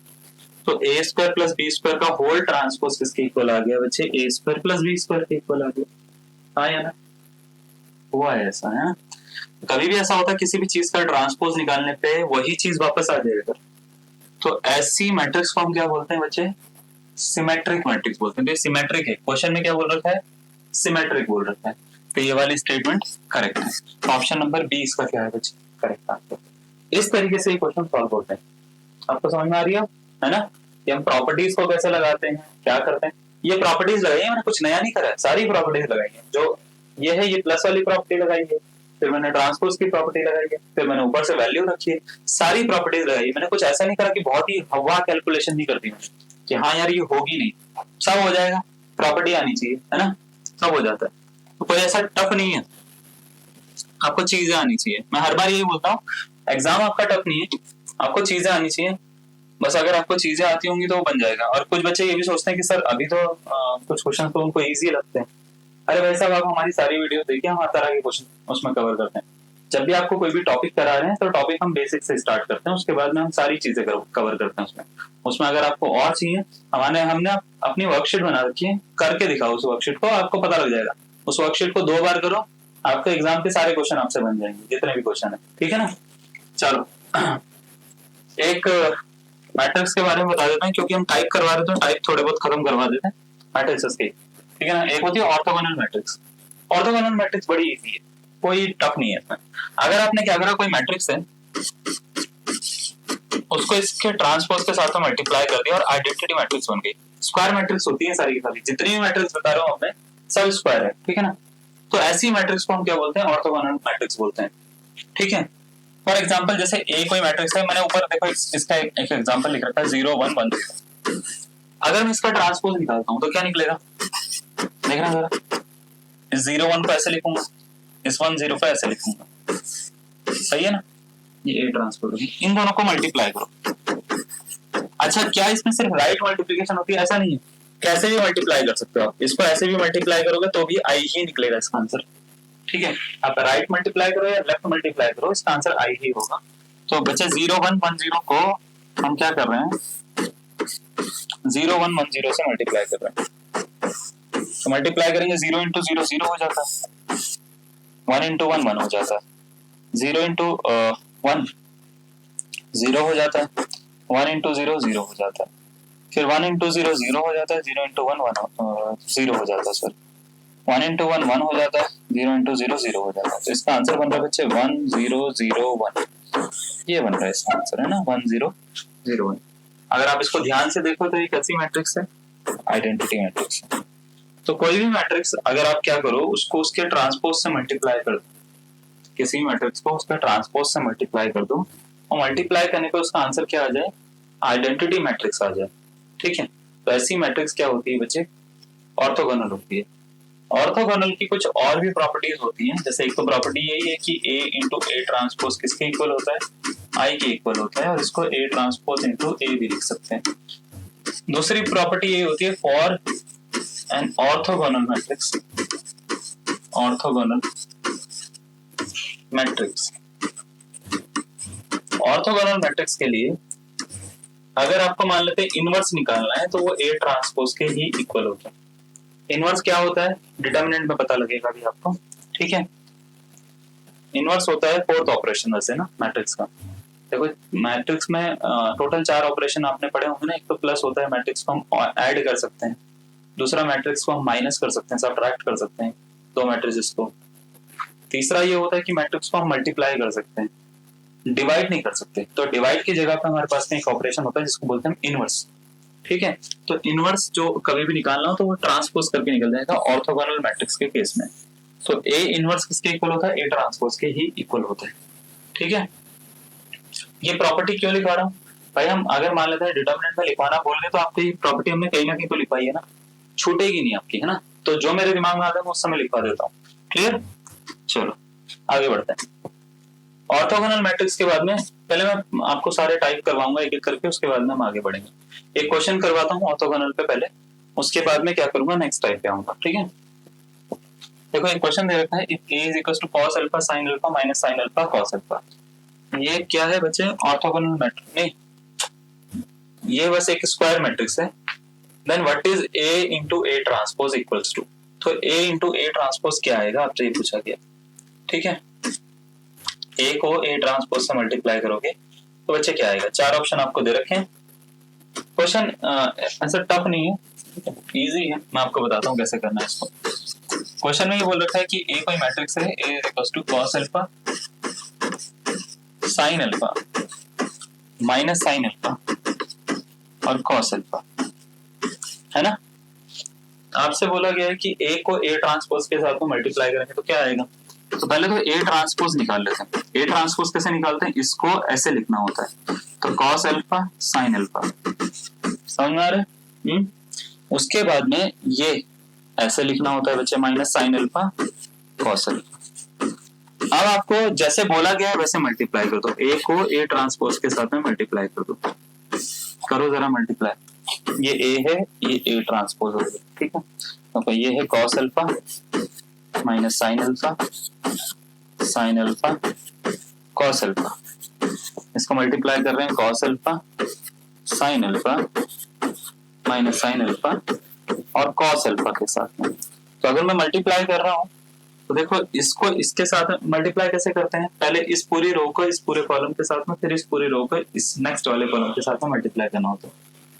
तो A square plus B square का होल ट्रांसपोज किसके इक्वल आ गया बच्चे, A square plus B square के इक्वल आ गया। हाँ या ना, हुआ है ऐसा है ना। कभी भी ऐसा होता है किसी भी चीज का ट्रांसपोज निकालने पे वही चीज वापस आ जाएगा, तो ऐसी मैट्रिक्स को हम क्या बोलते हैं बच्चे, सिमेट्रिक मैट्रिक्स बोलते हैं। तो सिमेट्रिक है, क्वेश्चन में क्या बोल रखा है, सिमेट्रिक बोल रखा है, तो ये वाली स्टेटमेंट करेक्ट है। तो ऑप्शन नंबर बी इसका क्या है बच्चे, करेक्ट आंसर। इस तरीके से ये क्वेश्चन सॉल्व होते हैं, आपको समझ में आ रही है ना। ये हम प्रॉपर्टीज को कैसे लगाते हैं, क्या करते हैं, ये प्रॉपर्टीज लगाई है, मैंने कुछ नया नहीं करा है, सारी प्रॉपर्टीज लगाई है। जो ये है, ये प्लस वाली प्रॉपर्टी लगाई है, फिर मैंने ट्रांसपोज की प्रॉपर्टी लगाई है, फिर मैंने ऊपर से वैल्यू रखी है, सारी प्रॉपर्टीज लगाई है। मैंने कुछ ऐसा नहीं करा कि बहुत ही हवा कैलकुलेशन नहीं करती मैंने कि हाँ यार ये होगी नहीं, सब हो जाएगा, प्रॉपर्टी आनी चाहिए है ना, सब हो जाता है। तो कोई ऐसा टफ नहीं है, आपको चीजें आनी चाहिए। मैं हर बार यही बोलता हूँ, एग्जाम आपका टफ नहीं है, आपको चीजें आनी चाहिए, बस अगर आपको चीजें आती होंगी तो वो बन जाएगा। और कुछ बच्चे ये भी सोचते हैं कि सर अभी तो कुछ क्वेश्चन तो उनको इजी लगते हैं। अरे भाई साहब, आप हमारी सारी वीडियो देखिए, हम हर तरह के क्वेश्चन उसमें कवर करते हैं। जब भी आपको कोई भी टॉपिक करा रहे हैं तो टॉपिक हम बेसिक से स्टार्ट करते हैं, उसके बाद में हम सारी चीजें कवर करते हैं उसमें अगर आपको और चाहिए, हमने अपनी वर्कशीट बना रखी है, करके दिखाओ उस वर्कशीट को, आपको पता लग जाएगा। उस वर्कशीट को 2 बार करो, आपके एग्जाम के सारे क्वेश्चन आपसे बन जाएंगे, जितने भी क्वेश्चन है, ठीक है ना। चलो एक मैट्रिक्स के बारे में बता देते हैं, क्योंकि हम टाइप करवा रहे थे, टाइप थोड़े बहुत खत्म करवा देते हैं मैट्रिक्स के, ठीक है ना। एक होती है ऑर्थोगोनल मैट्रिक्स। ऑर्थोगोनल मैट्रिक्स बड़ी इजी है, कोई टफ नहीं है इसमें। अगर आपने क्या करा, कोई मैट्रिक्स है उसको इसके ट्रांसपोज के साथ मल्टीप्लाई कर दिया और आइडेंटिटी मैट्रिक्स बन गई। स्क्वायर मैट्रिक्स होती है सारी की सारी, जितनी भी मैट्रिक्स बता रहा हूँ मैं सब स्क्वायर है, ठीक है ना। तो ऐसी मैट्रिक्स को हम क्या बोलते हैं, ऑर्थोगोनल मैट्रिक्स बोलते हैं, ठीक है। फॉर एग्जाम्पल जैसे ए कोई मैट्रिक्स है, मैंने ऊपर देखो इसका एक एग्जाम्पल लिख रखा है 0 1 1 0। अगर मैं इसका ट्रांसपोज निकालता हूँ तो क्या निकलेगा, देखना जरा, इस 0 1 को ऐसे लिखूंगा, इस 1 0 को ऐसे लिखूंगा, सही है ना। ये ए ट्रांसपोज, इन दोनों को मल्टीप्लाई करो। अच्छा, क्या इसमें सिर्फ राइट मल्टीप्लीकेशन होती है, ऐसा नहीं है, कैसे भी मल्टीप्लाई कर सकते हो आप। इसको ऐसे भी मल्टीप्लाई करोगे तो भी आई ही निकलेगा इसका आंसर, ठीक है। आप राइट मल्टीप्लाई करो या लेफ्ट मल्टीप्लाई करो, इसका आंसर आई ही होगा। तो बच्चे 0 1 1 0 को हम क्या कर रहे हैं, 0 1 1 0 से मल्टीप्लाई कर रहे हैं। तो मल्टीप्लाई करेंगे, 0 इंटू 0 0 हो जाता है, 1 इंटू 1 1 हो जाता है, 0 इंटू 1 0 हो जाता है, 1 इंटू 0 0 हो जाता है, फिर 1 इंटू 0 0 हो जाता है, 0 इंटू 1 1 0 हो जाता है, सर 1 इंटू 1 1 हो जाता है, 0 इंटू 0 0 हो जाता है। तो इसका आंसर बन रहा है बच्चे 1 0 0 1, ये बन रहा है इसका आंसर, है ना, 1 0 0 1। अगर आप इसको ध्यान से देखो तो ये कैसी मैट्रिक्स है, आइडेंटिटी मैट्रिक्स है। तो कोई भी मैट्रिक्स अगर आप क्या करो, उसको उसके ट्रांसपोज से मल्टीप्लाई कर दो, किसी मैट्रिक्स को उसके ट्रांसपोज से मल्टीप्लाई कर दो, और मल्टीप्लाई करने पे उसका आंसर क्या आ जाए, आइडेंटिटी मैट्रिक्स आ जाए, ठीक है। तो ऐसी मैट्रिक्स क्या होती है बच्चे, ऑर्थोगोनल होती है। ऑर्थोगोनल की कुछ और भी प्रॉपर्टीज होती हैं, जैसे एक तो प्रॉपर्टी यही है कि A इंटू ए ट्रांसपोज किसके इक्वल होता है, I के इक्वल होता है, और इसको A ट्रांसपोज इंटू ए भी लिख सकते हैं। दूसरी प्रॉपर्टी यही होती है for an orthogonal matrix, orthogonal matrix, orthogonal matrix के लिए अगर आपको मान लेते हैं इनवर्स निकालना है तो वो ए ट्रांसपोज के ही इक्वल होता है। इनवर्स क्या होता है डिटर्मिनेंट में पता लगेगा अभी आपको, ठीक है। इनवर्स होता है फोर्थ ऑपरेशन वैसे ना मैट्रिक्स का। देखो मैट्रिक्स में टोटल 4 ऑपरेशन आपने पढ़े होंगे ना। एक तो प्लस होता है, मैट्रिक्स को हम ऐड कर सकते हैं। दूसरा मैट्रिक्स को हम माइनस कर सकते हैं, सब्ट्रैक्ट कर सकते हैं दो मैट्रिसेस को। तीसरा ये होता है कि मैट्रिक्स को हम मल्टीप्लाई कर सकते हैं, डिवाइड नहीं कर सकते। तो डिवाइड की जगह पर हमारे पास में एक ऑपरेशन होता है जिसको बोलते हैं इनवर्स, ठीक है। तो इनवर्स जो कभी भी निकालना हो तो वो ट्रांसपोज करके निकल जाएगा ऑर्थोगोनल मैट्रिक्स के केस में। तो ए इनवर्स किसके इक्वल होता है, ए ट्रांसपोज के ही इक्वल होता है, ठीक है। ये प्रॉपर्टी क्यों लिखवा रहा हूँ भाई, हम अगर मान लेते हैं डिटर्मिनेंट में लिखवाना बोल रहे तो आपकी प्रॉपर्टी हमने कहीं ना कहीं तो लिखवाई है ना, छूटेगी नहीं आपकी, है ना। तो जो मेरे दिमाग में आता है मैं उस समय लिखवा देता हूँ, क्लियर। चलो आगे बढ़ते हैं। ऑर्थोगोनल मैट्रिक्स के बाद में पहले मैं आपको सारे टाइप करवाऊंगा एक एक करके, उसके बाद में हम आगे बढ़ेंगे। एक क्वेश्चन करवाता हूँ ऑर्थोगोनल पे पहले, उसके बाद में क्या करूंगा नेक्स्ट टाइप पे आऊंगा, ठीक है। देखो एक क्वेश्चन दे रखा है, if a is equal to cos alpha sin alpha minus sin alpha cos alpha. ये क्या है बच्चे, ऑर्थोगोनल मैट्रिक्स नहीं, ये बस एक स्क्वायर मैट्रिक्स है। Then what is a into a transpose equals to, तो a into a ट्रांसपोज क्या आएगा आपसे ये पूछा गया, ठीक है। a को a ट्रांसपोज से मल्टीप्लाई करोगे तो बच्चे क्या आएगा। 4 ऑप्शन आपको दे रखे हैं। क्वेश्चन ऐसा टफ नहीं है, इजी है, मैं आपको बताता हूँ कैसे करना है इसको। क्वेश्चन में ये बोल रखा है कि a कोई मैट्रिक्स है, a is equal to cos alpha sin alpha minus sin alpha और cos अल्फा, है ना। आपसे बोला गया है कि a को a ट्रांसपोज के साथ में मल्टीप्लाई करेंगे तो क्या आएगा। तो पहले तो a ट्रांसपोज निकाल लेते हैं। a ट्रांसपोज कैसे निकालते हैं, इसको ऐसे लिखना होता है, तो cos अल्फा sin अल्फा, समझ में आ रहा है। उसके बाद में ये ऐसे लिखना होता है बच्चे, minus sin alpha cos alpha. अब आपको जैसे बोला गया है वैसे मल्टीप्लाई कर दो, a को a ट्रांसपोज के साथ में मल्टीप्लाई कर दो, करो जरा मल्टीप्लाई। ये a है, ये a ट्रांसपोज हो गया, ठीक है। तो ये है cos alpha minus sin alpha sin alpha cos alpha, इसको मल्टीप्लाई कर रहे हैं cos alpha sin alpha minus sin alpha और cos अल्फा के साथ में। तो अगर मैं मल्टीप्लाई कर रहा हूँ तो देखो इसको इसके साथ मल्टीप्लाई कैसे करते हैं, पहले इस पूरी रो को इस पूरे कॉलम के साथ में, फिर इस पूरी रो को इस नेक्स्ट वाले कॉलम के साथ में मल्टीप्लाई करना होता है।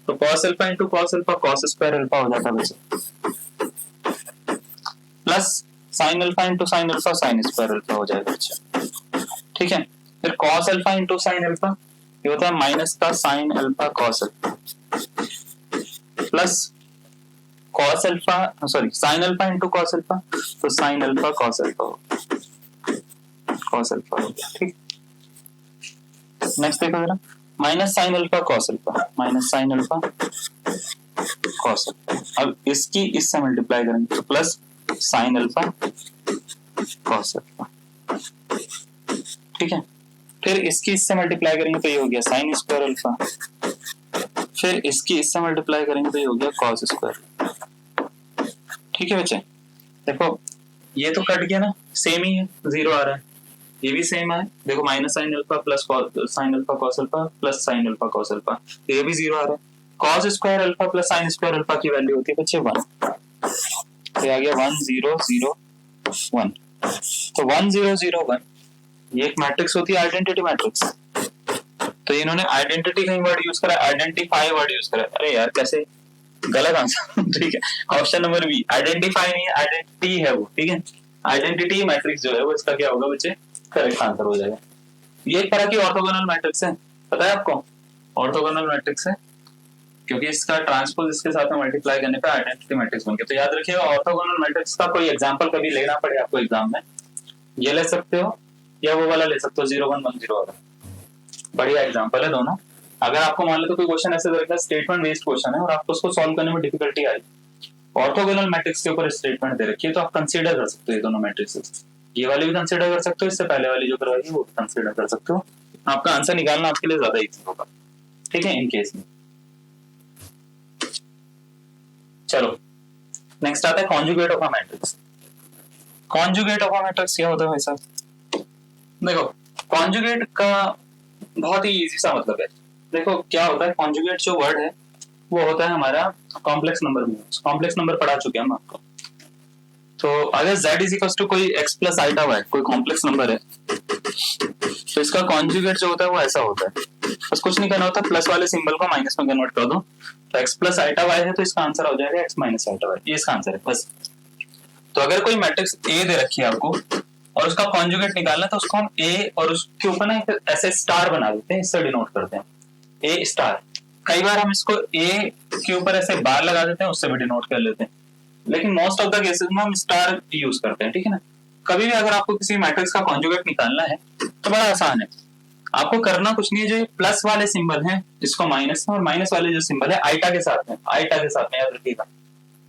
तो cos alpha into cos alpha cos square alpha हो जाता है बच्चे, plus sin alpha into sin alpha sin square alpha हो जाएगा बच्चे, ठीक है। फिर cos alpha into sin alpha ये होता है माइनस का sin alpha cos alpha, plus cos alpha sorry sin alpha into cos alpha, तो sin alpha cos alpha cos alpha हो गया, ठीक। नेक्स्ट देखो जरा, minus sin alpha cos alpha minus sin alpha cos alpha. अब इसकी इससे मल्टीप्लाई करेंगे तो plus sin alpha cos alpha, ठीक है। फिर इसकी इससे मल्टीप्लाई करेंगे तो ये हो गया sin स्क्वायर अल्फा, फिर इसकी इससे मल्टीप्लाई करेंगे तो ये हो गया cos स्क्वायर, ठीक है बच्चे। देखो ये तो कट गया ना, सेम ही है, जीरो आ रहा है, ये भी सेम है। देखो minus sin alpha plus sin alpha cos alpha plus sin alpha cos alpha, ये भी जीरो आ रहा है। cos square alpha plus sin square alpha की वैल्यू होती है बच्चे 1, तो आ गया 1 0 0 1। तो 1 0 0 1 ये एक मैट्रिक्स होती है आइडेंटिटी मैट्रिक्स। तो इन्होंने आइडेंटिटी कहीं वर्ड यूज करा, आइडेंटिफाई वर्ड यूज करा। अरे यार कैसे, गलत आंसर ठीक है। ऑप्शन नंबर बी, आइडेंटिफाई नहीं है, आइडेंटिटी है वो, ठीक है। आइडेंटिटी मैट्रिक्स जो है वो इसका क्या होगा बच्चे, करेक्ट आंसर हो जाएगा। ये एक तरह की ऑर्थोगोनल मैट्रिक्स है, पता है आपको, ऑर्थोगोनल मैट्रिक्स है क्योंकि इसका ट्रांसपोज इसके साथ में मल्टीप्लाई करने पे आइडेंटिटी मैट्रिक्स बन गया। तो याद रखिएगा ऑर्थोगोनल मैट्रिक्स का कोई एग्जांपल कभी लेना पड़े आपको एग्जाम में, ये ले सकते हो या वो वाला ले सकते हो 0 1 1 0 वाला, बढ़िया एग्जांपल है दोनों। अगर आपको मान लो तो कोई क्वेश्चन ऐसे दे रखा है, स्टेटमेंट बेस्ड क्वेश्चन है और आपको उसको सॉल्व करने में डिफिकल्टी आई, ऑर्थोगोनल मैट्रिक्स के ऊपर स्टेटमेंट दे रखी है, तो आप कंसीडर कर सकते हो ये दोनों मैट्रिक्स। ये वाली भी कंसीडर कर सकते हो, इससे पहले वाली जो करवाई है वो भी कंसीडर कर सकते हो। आपका आंसर निकालना आपके लिए ज्यादा इजी होगा, ठीक है, इन केस में। चलो नेक्स्ट आता है conjugate of a matrix. Conjugate of a matrix क्या होता है भाई साहब, देखो कॉन्जुगेट का बहुत ही इजी सा मतलब है, देखो क्या होता है, कॉन्जुगेट जो वर्ड है वो होता है हमारा कॉम्प्लेक्स नंबर में। कॉम्प्लेक्स नंबर पढ़ा चुके हैं हम आपको। तो अगर z इज इक्वल टू कोई x प्लस आइटा y कोई कॉम्प्लेक्स नंबर है तो इसका कॉन्जुगेट जो होता है वो ऐसा होता है। बस कुछ नहीं करना होता, प्लस वाले सिंबल को माइनस में कन्वर्ट कर दो। तो x प्लस आइटा y है तो इसका आंसर हो जाएगा x माइनस आइटा y, ये इसका आंसर है बस। तो अगर कोई मैट्रिक्स A दे रखी है आपको और उसका कॉन्जुगेट निकालना है तो उसको हम A और उसके ऊपर ना ऐसे स्टार बना देते हैं, इससे डिनोट करते हैं A स्टार। कई बार हम इसको A के ऊपर ऐसे बार लगा देते हैं, उससे भी डिनोट कर लेते हैं, लेकिन मोस्ट ऑफ द केसेस में हम स्टार यूज करते हैं, ठीक है ना। कभी भी अगर आपको किसी मैट्रिक्स का कॉन्जुगेट निकालना है तो बड़ा आसान है, आपको करना कुछ नहीं है। जो प्लस वाले सिंबल हैं इसको माइनस में, और माइनस वाले जो सिंबल है आइटा के साथ में, आइटा के साथ में याद रखिएगा।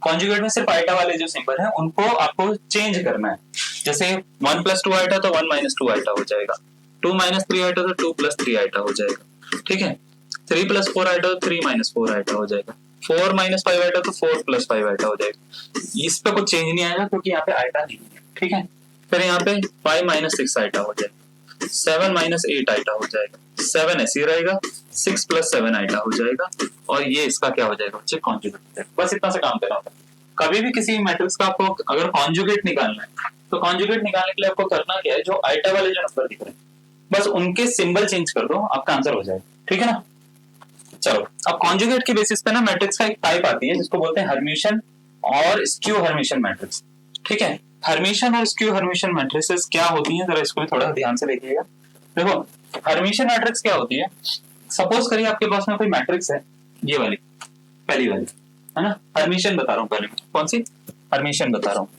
कॉन्जुगेट में सिर्फ आइटा वाले जो सिंबल है उनको आपको चेंज करना है। जैसे 1 प्लस 2 आइटा तो 1 माइनस 2 आइटा हो जाएगा, 2 माइनस 3 आइटा तो 2 प्लस 3 आइटा हो जाएगा, ठीक है। 3 प्लस 4 आइटा तो 3 माइनस 4 आइटा हो जाएगा, 4 माइनस 5 आइटा तो 4 प्लस 5 आइटा हो जाएगा। इस पे कुछ चेंज नहीं आएगा क्योंकि यहाँ पे आइटा नहीं है, ठीक है। फिर यहाँ पे 5 माइनस 6 आइटा हो जाएगा, 7 माइनस 8 आइटा हो जाएगा, 7 ऐसे ही रहेगा, 6 प्लस 7 आइटा हो जाएगा, और ये इसका क्या हो जाएगा बच्चे, कॉन्जुगेट हो जाएगा। बस इतना से काम करना होता है। कभी भी किसी मैट्रिक्स का आपको अगर कॉन्जुगेट निकालना है तो कॉन्जुगेट निकालने के लिए आपको करना क्या है, जो आइटा वाले जो नंबर दिख रहे हैं बस उनके सिंबल चेंज कर दो, आपका आंसर हो जाएगा, ठीक है ना। चलो अब कॉन्जुगेट के बेसिस पे ना मैट्रिक्स का एक टाइप आती है जिसको बोलते हैं हर्मिशियन और स्क्यू हर्मिशियन मैट्रिक्स, ठीक है। हर्मिशियन और स्क्यू हर्मिशियन मैट्रिक्स क्या होती हैं, जरा इसको भी थोड़ा ध्यान से देखिएगा। देखो हर्मिशियन मैट्रिक्स क्या होती है, सपोज करिए आपके पास में कोई मैट्रिक्स है, ये वाली पहली वाली है ना, हर्मिशियन बता रहा हूँ पहले, कौन सी हर्मिशियन बता रहा हूँ।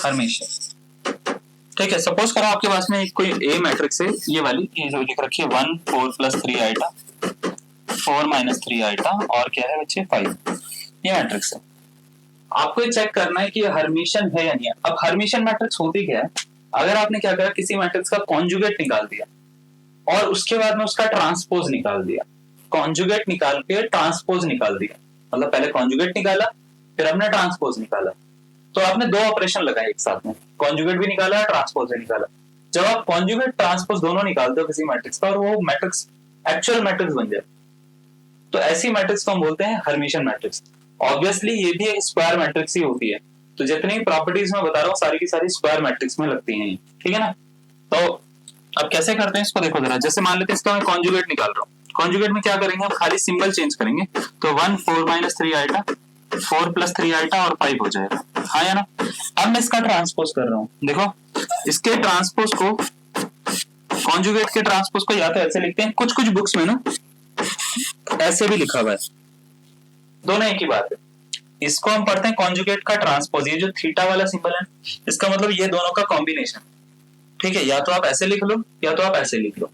हर्मिशियन, ठीक है। सपोज करो आपके पास में कोई ए मैट्रिक्स है, ये वाली, ये जो लिख रखी है 1 4 प्लस 3 आइटा 4 माइनस 3 आइटा और क्या है बच्चे 5, ये मैट्रिक्स है। आपको ये चेक करना है कि ये हर्मिशियन है या नहीं है। अब हर्मिशियन मैट्रिक्स होती क्या है, अगर आपने क्या करा, किसी मैट्रिक्स का कॉन्जुगेट निकाल दिया और उसके बाद में उसका ट्रांसपोज निकाल दिया, कॉन्जुगेट निकाल के ट्रांसपोज निकाल दिया, मतलब पहले कॉन्जुगेट निकाला फिर हमने ट्रांसपोज निकाला, तो आपने दो ऑपरेशन लगाए एक साथ में, कॉन्जुगेट भी निकाला ट्रांसपोज भी निकाला। जब आप कॉन्जुगेट ट्रांसपोज दोनों निकालते हो किसी मैट्रिक्स का और वो मैट्रिक्स एक्चुअल मैट्रिक्स बन जाए, तो ऐसी मैट्रिक्स को हम बोलते हैं हर्मिशियन मैट्रिक्स। ऑब्वियसली ये भी एक स्क्वायर मैट्रिक्स ही होती है, तो जितनी प्रॉपर्टीज मैं बता रहा हूँ सारी की सारी स्क्वायर मैट्रिक्स में लगती हैं, ठीक है ना। तो अब कैसे करते हैं इसको देखो जरा। जैसे मान लेते हैं इसका मैं कॉन्जुगेट निकाल रहा हूँ, कॉन्जुगेट में क्या करेंगे हम, खाली सिंबल चेंज करेंगे, तो 1 4 माइनस 3 आइटा 4 प्लस 3 आइटा और 5 हो जाएगा, हाँ या ना। अब मैं इसका ट्रांसपोज कर रहा हूँ, देखो इसके ट्रांसपोज को, कॉन्जुगेट के ट्रांसपोज को या तो ऐसे लिखते हैं, कुछ कुछ बुक्स में ना ऐसे भी लिखा हुआ है, दोनों एक ही बात है। इसको हम पढ़ते हैं कॉन्जुगेट का ट्रांसपोज, ये जो थीटा वाला सिंबल है इसका मतलब ये दोनों का कॉम्बिनेशन, ठीक है। या तो आप ऐसे लिख लो या तो आप ऐसे लिख लो,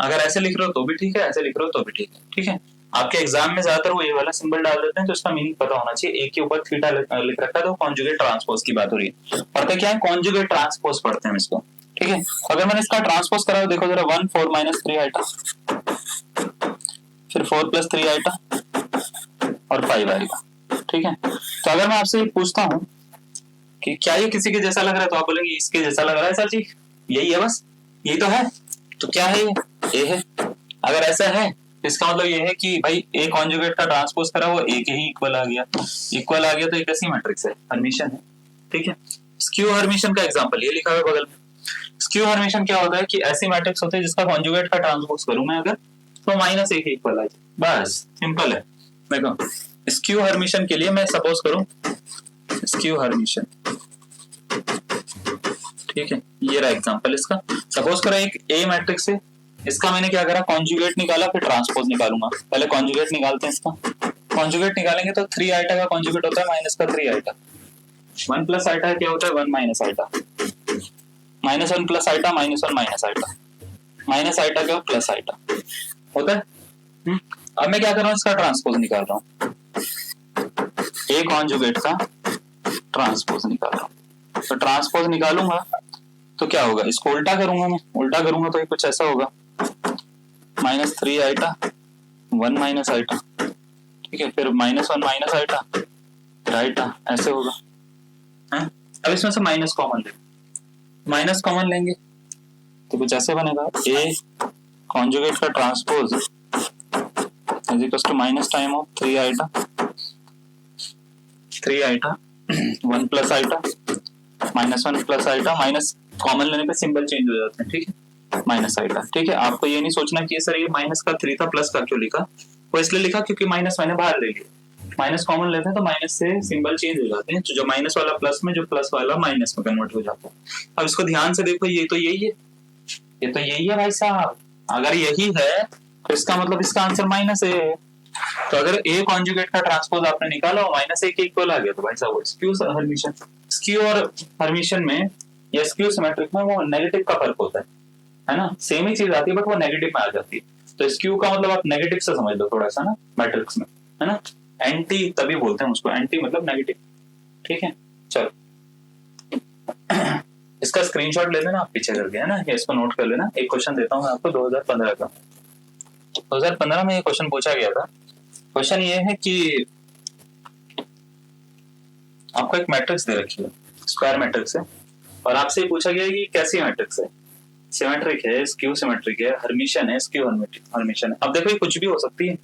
अगर ऐसे लिख रहे हो तो भी ठीक है, ऐसे लिख रहे हो तो भी ठीक है, ठीक है। आपके एग्जाम में ज्यादातर वो ये वाला सिंबल डाल देते हैं, तो इसका मीनिंग पता होना चाहिए, एक के ऊपर थीटा लिख रखा है तो कॉन्जुगेट ट्रांसपोज की बात हो रही है। पढ़ते क्या है, कॉन्जुगेट ट्रांसपोज पढ़ते हैं इसको, ठीक है। अगर मैंने इसका ट्रांसपोज करा, देखो जरा 1 4 माइनस 3 आइटा फिर 4 प्लस 3 आइटा और 5 आएगा, ठीक है। तो अगर मैं आपसे पूछता हूँ कि क्या ये किसी के जैसा लग रहा है, तो आप बोलेंगे इसके जैसा लग रहा है सर जी, यही है बस, यही तो है। तो क्या है ये है। अगर ऐसा है तो इसका मतलब ये है कि भाई ए कॉन्जुगेट का ट्रांसपोज करा वो ए के ही इक्वल आ गया, इक्वल आ गया तो एक ऐसी मैट्रिक्स है, हर्मिशियन है, ठीक है। स्क्यू हर्मिशियन का एग्जांपल ये लिखा हुआ है बगल में। स्क्यू हर्मिशियन क्या होता है कि ऐसी मैट्रिक्स होती है जिसका कॉन्जुगेट का ट्रांसपोज करूं मैं अगर, तो माइनस ए के इक्वल आ जाए, बस सिंपल है। देखो स्क्यू हर्मिशियन के लिए मैं सपोज करूं स्क्यू हर्मिशियन, ठीक है, ये रहा एग्जांपल इसका। सपोज करो एक ए मैट्रिक्स है, इसका मैंने क्या करा, कॉन्जुगेट निकाला फिर ट्रांसपोज निकालूंगा। पहले कॉन्जुगेट निकालते हैं इसका, कॉन्जुगेट निकालेंगे तो 3 आइटा का कॉन्जुगेट होता है माइनस का 3 आइटा, 1 प्लस आइटा क्या होता है 1 minus iota, minus 1 plus iota minus 1 minus iota, minus iota क्या प्लस आइटा होता है। अब मैं क्या कर रहा हूँ, इसका ट्रांसपोज निकाल रहा हूँ, ए कॉन्जुगेट का ट्रांसपोज निकाल रहा हूँ। तो ट्रांसपोज निकालूंगा तो क्या होगा, इसको उल्टा करूंगा, मैं उल्टा करूंगा तो ये कुछ ऐसा होगा, माइनस 3 आइटा 1 माइनस आइटा, ठीक है, फिर माइनस 1 माइनस आइटा फिर आइटा, ऐसे होगा है? अब इसमें से माइनस कॉमन ले, माइनस कॉमन लेंगे तो कुछ ऐसे बनेगा, ए कॉन्जुगेट का transpose is equal to minus time of 3 iota 1 plus iota -1 plus iota, minus common लेने पे सिंबल चेंज हो जाते हैं, ठीक है, माइनस आइटा। ठीक है, आपको ये नहीं सोचना कि सर ये माइनस का 3 था प्लस का क्यों लिखा, वो इसलिए लिखा क्योंकि माइनस मैंने बाहर ले लिया, माइनस कॉमन लेते हैं तो माइनस से सिंबल चेंज हो जाते हैं, जो माइनस वाला प्लस में, जो प्लस वाला माइनस में कन्वर्ट हो जाता है। अब इसको ध्यान से देखो, ये तो यही है, ये तो यही है भाई साहब, अगर यही है तो इसका मतलब इसका आंसर माइनस है। तो अगर ए कॉन्जुगेट का ट्रांसपोज आपने निकाला और -a के इक्वल आ गया तो भाई साहब स्क्यू हर्मिशन, स्क्यू और हर्मिशन में या स्क्यू सिमेट्रिक में वो नेगेटिव का फर्क होता है ना, सेम ही चीज आती है बट वो नेगेटिव में आ जाती है। तो स्क्यू का मतलब आप नेगेटिव से समझ लो थोड़ा सा ना मैट्रिक्स में, है ना, एंटी तभी बोलते हैं उसको, एंटी मतलब नेगेटिव। ठीक है, चलो इसका स्क्रीनशॉट ले लेना आप पीछे करके, है ना, या इसको नोट कर लेना। एक क्वेश्चन देता हूँ मैं आपको 2015 का। 2015 में ये क्वेश्चन पूछा गया था। क्वेश्चन ये है कि आपको एक मैट्रिक्स दे रखी है, स्क्वायर मैट्रिक्स है, और आपसे पूछा गया है कि कैसी मैट्रिक्स है, सिमेट्रिक है, स्क्यू सिमेट्रिक है, हर्मिशन है, स्क्यू हर्मिशन है। अब देखो ये कुछ भी हो सकती है,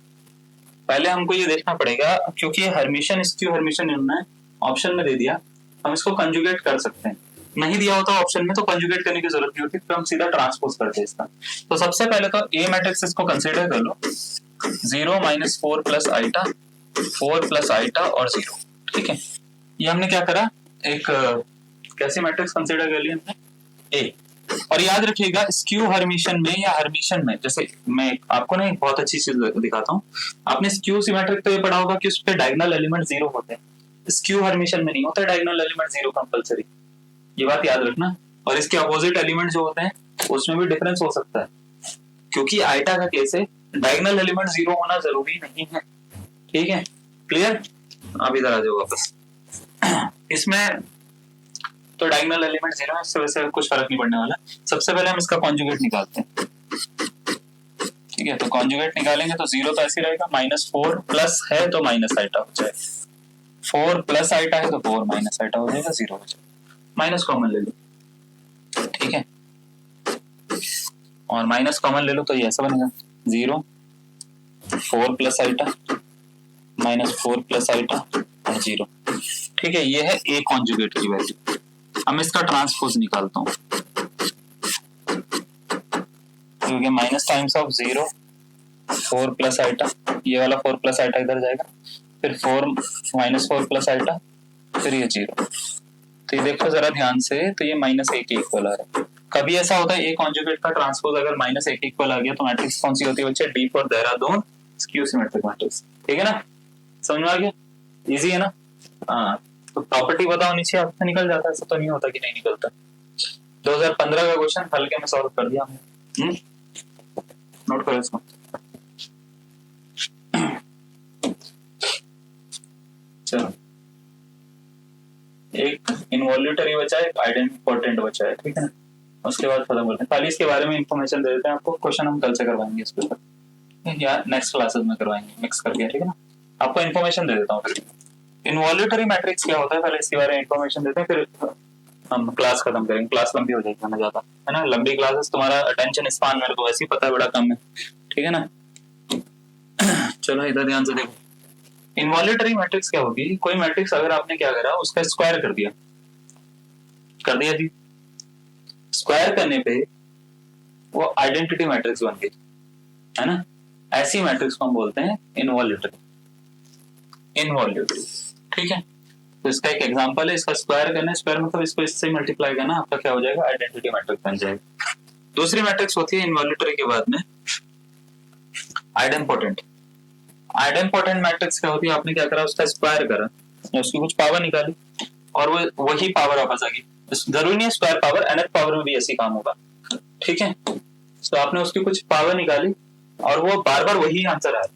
पहले हमको ये देखना पड़ेगा, क्योंकि हर्मिशन स्क्यू हर्मिशन इन्होंने ऑप्शन में दे दिया, हम इसको कंजुगेट कर सकते हैं, नहीं दिया होता ऑप्शन में तो कंजुगेट करने की जरूरत नहीं होती, तो हम सीधा ट्रांसपोज करते हैं इसका। तो सबसे पहले तो ए मैट्रिक्स इसको कंसिडर कर लो, 0 -4 प्लस आइटा 4 प्लस आइटा और 0। ठीक है, ये हमने क्या करा, एक कैसी मैट्रिक्स कंसिडर कर ली हमने, ए। और याद रखिएगा स्क्यू हर्मिशन में या हर्मिशन में, जैसे मैं आपको ना एक बहुत अच्छी चीज दिखाता हूँ, आपने स्क्यू सिमेट्रिक तो ये पढ़ा होगा कि उस पे डायगोनल एलिमेंट 0 होते हैं, स्क्यू हर्मिशन में नहीं होता डायगोनल एलिमेंट 0 कंपलसरी, ये बात याद रखना। और इसके अपोजिट एलिमेंट जो होते हैं उसमें भी डिफरेंस हो सकता है, क्योंकि आइटा का केस है, डायगोनल एलिमेंट 0 होना जरूरी नहीं है। ठीक है, क्लियर। अब इधर आ जाओ वापस, इसमें तो डायगोनल एलिमेंट 0 है, इससे वैसे कुछ फर्क नहीं पड़ने वाला। सबसे पहले हम इसका कॉन्जुगेट निकालते हैं। ठीक है, तो कॉन्जुगेट निकालेंगे तो 0 तो ऐसे रहेगा, -4 प्लस है तो माइनस आइटा हो जाएगा, 4 प्लस आइटा है तो 4 माइनस आइटा हो जाएगा, 0 हो जाएगा, माइनस कॉमन ले लो। ठीक है, और माइनस कॉमन ले लो तो ये ऐसा बनेगा, 0 4 प्लस आइटा -4 प्लस आइटा और 0। ठीक है, ये है ए कॉन्जुगेट की वैल्यू। अब मैं इसका ट्रांसपोज निकालता हूँ, क्योंकि minus times of 0 4 plus iota, ये वाला 4 प्लस आइटा इधर जाएगा, फिर 4 -4 प्लस आइटा, फिर ये 0। तो ये देखो जरा ध्यान से, तो ये -1 के इक्वल आ रहा है। कभी ऐसा होता है ए कॉन्जुगेट का ट्रांसपोज अगर -1 के इक्वल आ गया तो मैट्रिक्स कौन सी होती है बच्चे, D for Dehradun skew symmetric matrix. ठीक है ना, समझ में आ गया, इजी है ना। हाँ, तो प्रॉपर्टी पता होनी चाहिए, आपसे निकल जाता है, ऐसा तो नहीं होता कि नहीं निकलता। 2015 का क्वेश्चन हल्के में सॉल्व कर दिया हमने, नोट करो इसको। चलो, एक इनवॉल्यूटरी बचा है, एक आइडेंटिपोटेंट बचा है, ठीक है ना, उसके बाद खत्म करते हैं। खाली इसके बारे में इंफॉर्मेशन दे देते हैं आपको, क्वेश्चन हम कल से करवाएंगे इसके ऊपर, या नेक्स्ट क्लासेस में करवाएंगे मिक्स करके, ठीक है ना। आपको इन्फॉर्मेशन दे देता हूँ, इनवॉल्यूटरी मैट्रिक्स क्या होता है पहले इसके बारे में इंफॉर्मेशन देते हैं, फिर हम क्लास खत्म करेंगे, क्लास लंबी हो जाएगी, हमें ज्यादा, है ना, लंबी क्लासेस तुम्हारा अटेंशन स्पान मेरे को वैसे ही पता है बड़ा कम है, ठीक है ना। चलो इधर ध्यान से देखो, इनवॉल्यूटरी मैट्रिक्स क्या होगी, कोई मैट्रिक्स अगर आपने क्या करा उसका स्क्वायर कर दिया जी, स्क्वायर करने पे वो आइडेंटिटी मैट्रिक्स बन गई, है ना, ऐसी मैट्रिक्स को हम बोलते हैं इनवॉल्यूटरी। ठीक है, तो इसका एक एग्जांपल है, इसका स्क्वायर करना है, स्क्वायर मतलब इसको इससे मल्टीप्लाई करना, आपका क्या हो जाएगा, आइडेंटिटी मैट्रिक्स बन जाएगा। दूसरी मैट्रिक्स होती है इनवॉल्यूटरी के बाद में आइडेंपोटेंट। आइडेंपोटेंट मैट्रिक्स क्या होती है, आपने क्या करा, उसका स्क्वायर करा, उसकी कुछ पावर निकाली और वो वही पावर वापस आ गई, जरूरी नहीं है स्क्वायर पावर, nth पावर में भी ऐसी काम होगा। ठीक है, तो आपने उसकी कुछ पावर निकाली और वो बार बार वही आंसर आया।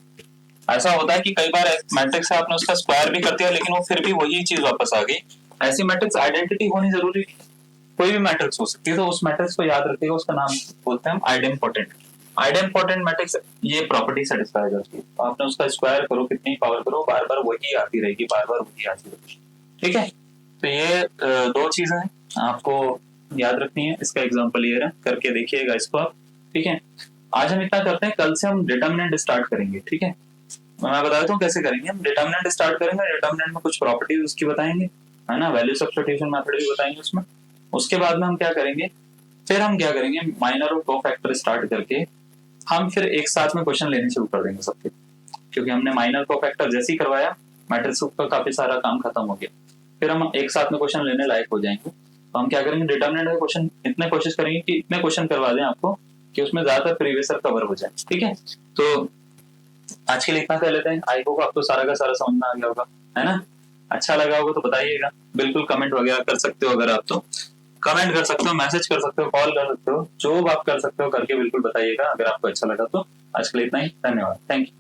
ऐसा होता है कि कई बार मैट्रिक्स है आपने उसका स्क्वायर भी कर दिया लेकिन वो फिर भी वही चीज वापस आ गई, ऐसी मैट्रिक्स आइडेंटिटी होनी जरूरी नहीं, कोई भी मैट्रिक्स हो सकती है, तो उस मैट्रिक्स को याद रखिएगा, उसका नाम बोलते हैं हम आइडेंपोटेंट। आइडेंपोटेंट मैट्रिक्स ये प्रॉपर्टी सेटिस्फाई करती है, तो आपने उसका स्क्वायर करो, कितनी पावर करो, बार बार वही आती रहेगी, बार बार वही आती रहेगी। ठीक है, तो ये दो चीजें हैं आपको याद रखनी है। इसका एग्जाम्पल ये है, करके देखिएगा इसको आप। ठीक है, आज हम इतना करते हैं, कल से हम डिटर्मिनेंट स्टार्ट करेंगे। ठीक है, मैं बता देता हूँ कैसे करेंगे। हम डिटर्मिनेंट स्टार्ट करेंगे, डिटर्मिनेंट में कुछ प्रॉपर्टीज उसकी बताएंगे, है ना, वैल्यू सब्स्टिट्यूशन मेथड भी बताएंगे उसमें। उसके बाद में हम क्या करेंगे, फिर हम क्या करेंगे, माइनर और को-फैक्टर स्टार्ट करके हम फिर एक साथ में क्वेश्चन लेने शुरू कर देंगे सबके, क्योंकि हमने माइनर को-फैक्टर जैसे ही करवाया, मैट्रिक्स का काफी सारा काम खत्म हो गया। फिर हम एक साथ में क्वेश्चन लेने लायक हो जाएंगे। तो हम क्या करेंगे, डिटर्मिनेंट का क्वेश्चन इतने कोशिश करेंगे कि इतने क्वेश्चन करवा दें आपको कि उसमें ज्यादातर प्रीवियस ईयर कवर हो जाए। ठीक है, तो आज के लिए इतना कर लेते हैं। आई होप आपको सारा का सारा समझ में आ गया होगा, है ना। अच्छा लगा होगा तो बताइएगा, बिल्कुल कमेंट वगैरह कर सकते हो। अगर आप तो कमेंट कर सकते हो, मैसेज कर सकते हो, कॉल कर सकते हो, जो आप कर सकते हो करके बिल्कुल बताइएगा अगर आपको अच्छा लगा तो। आज के लिए इतना ही, धन्यवाद, थैंक यू।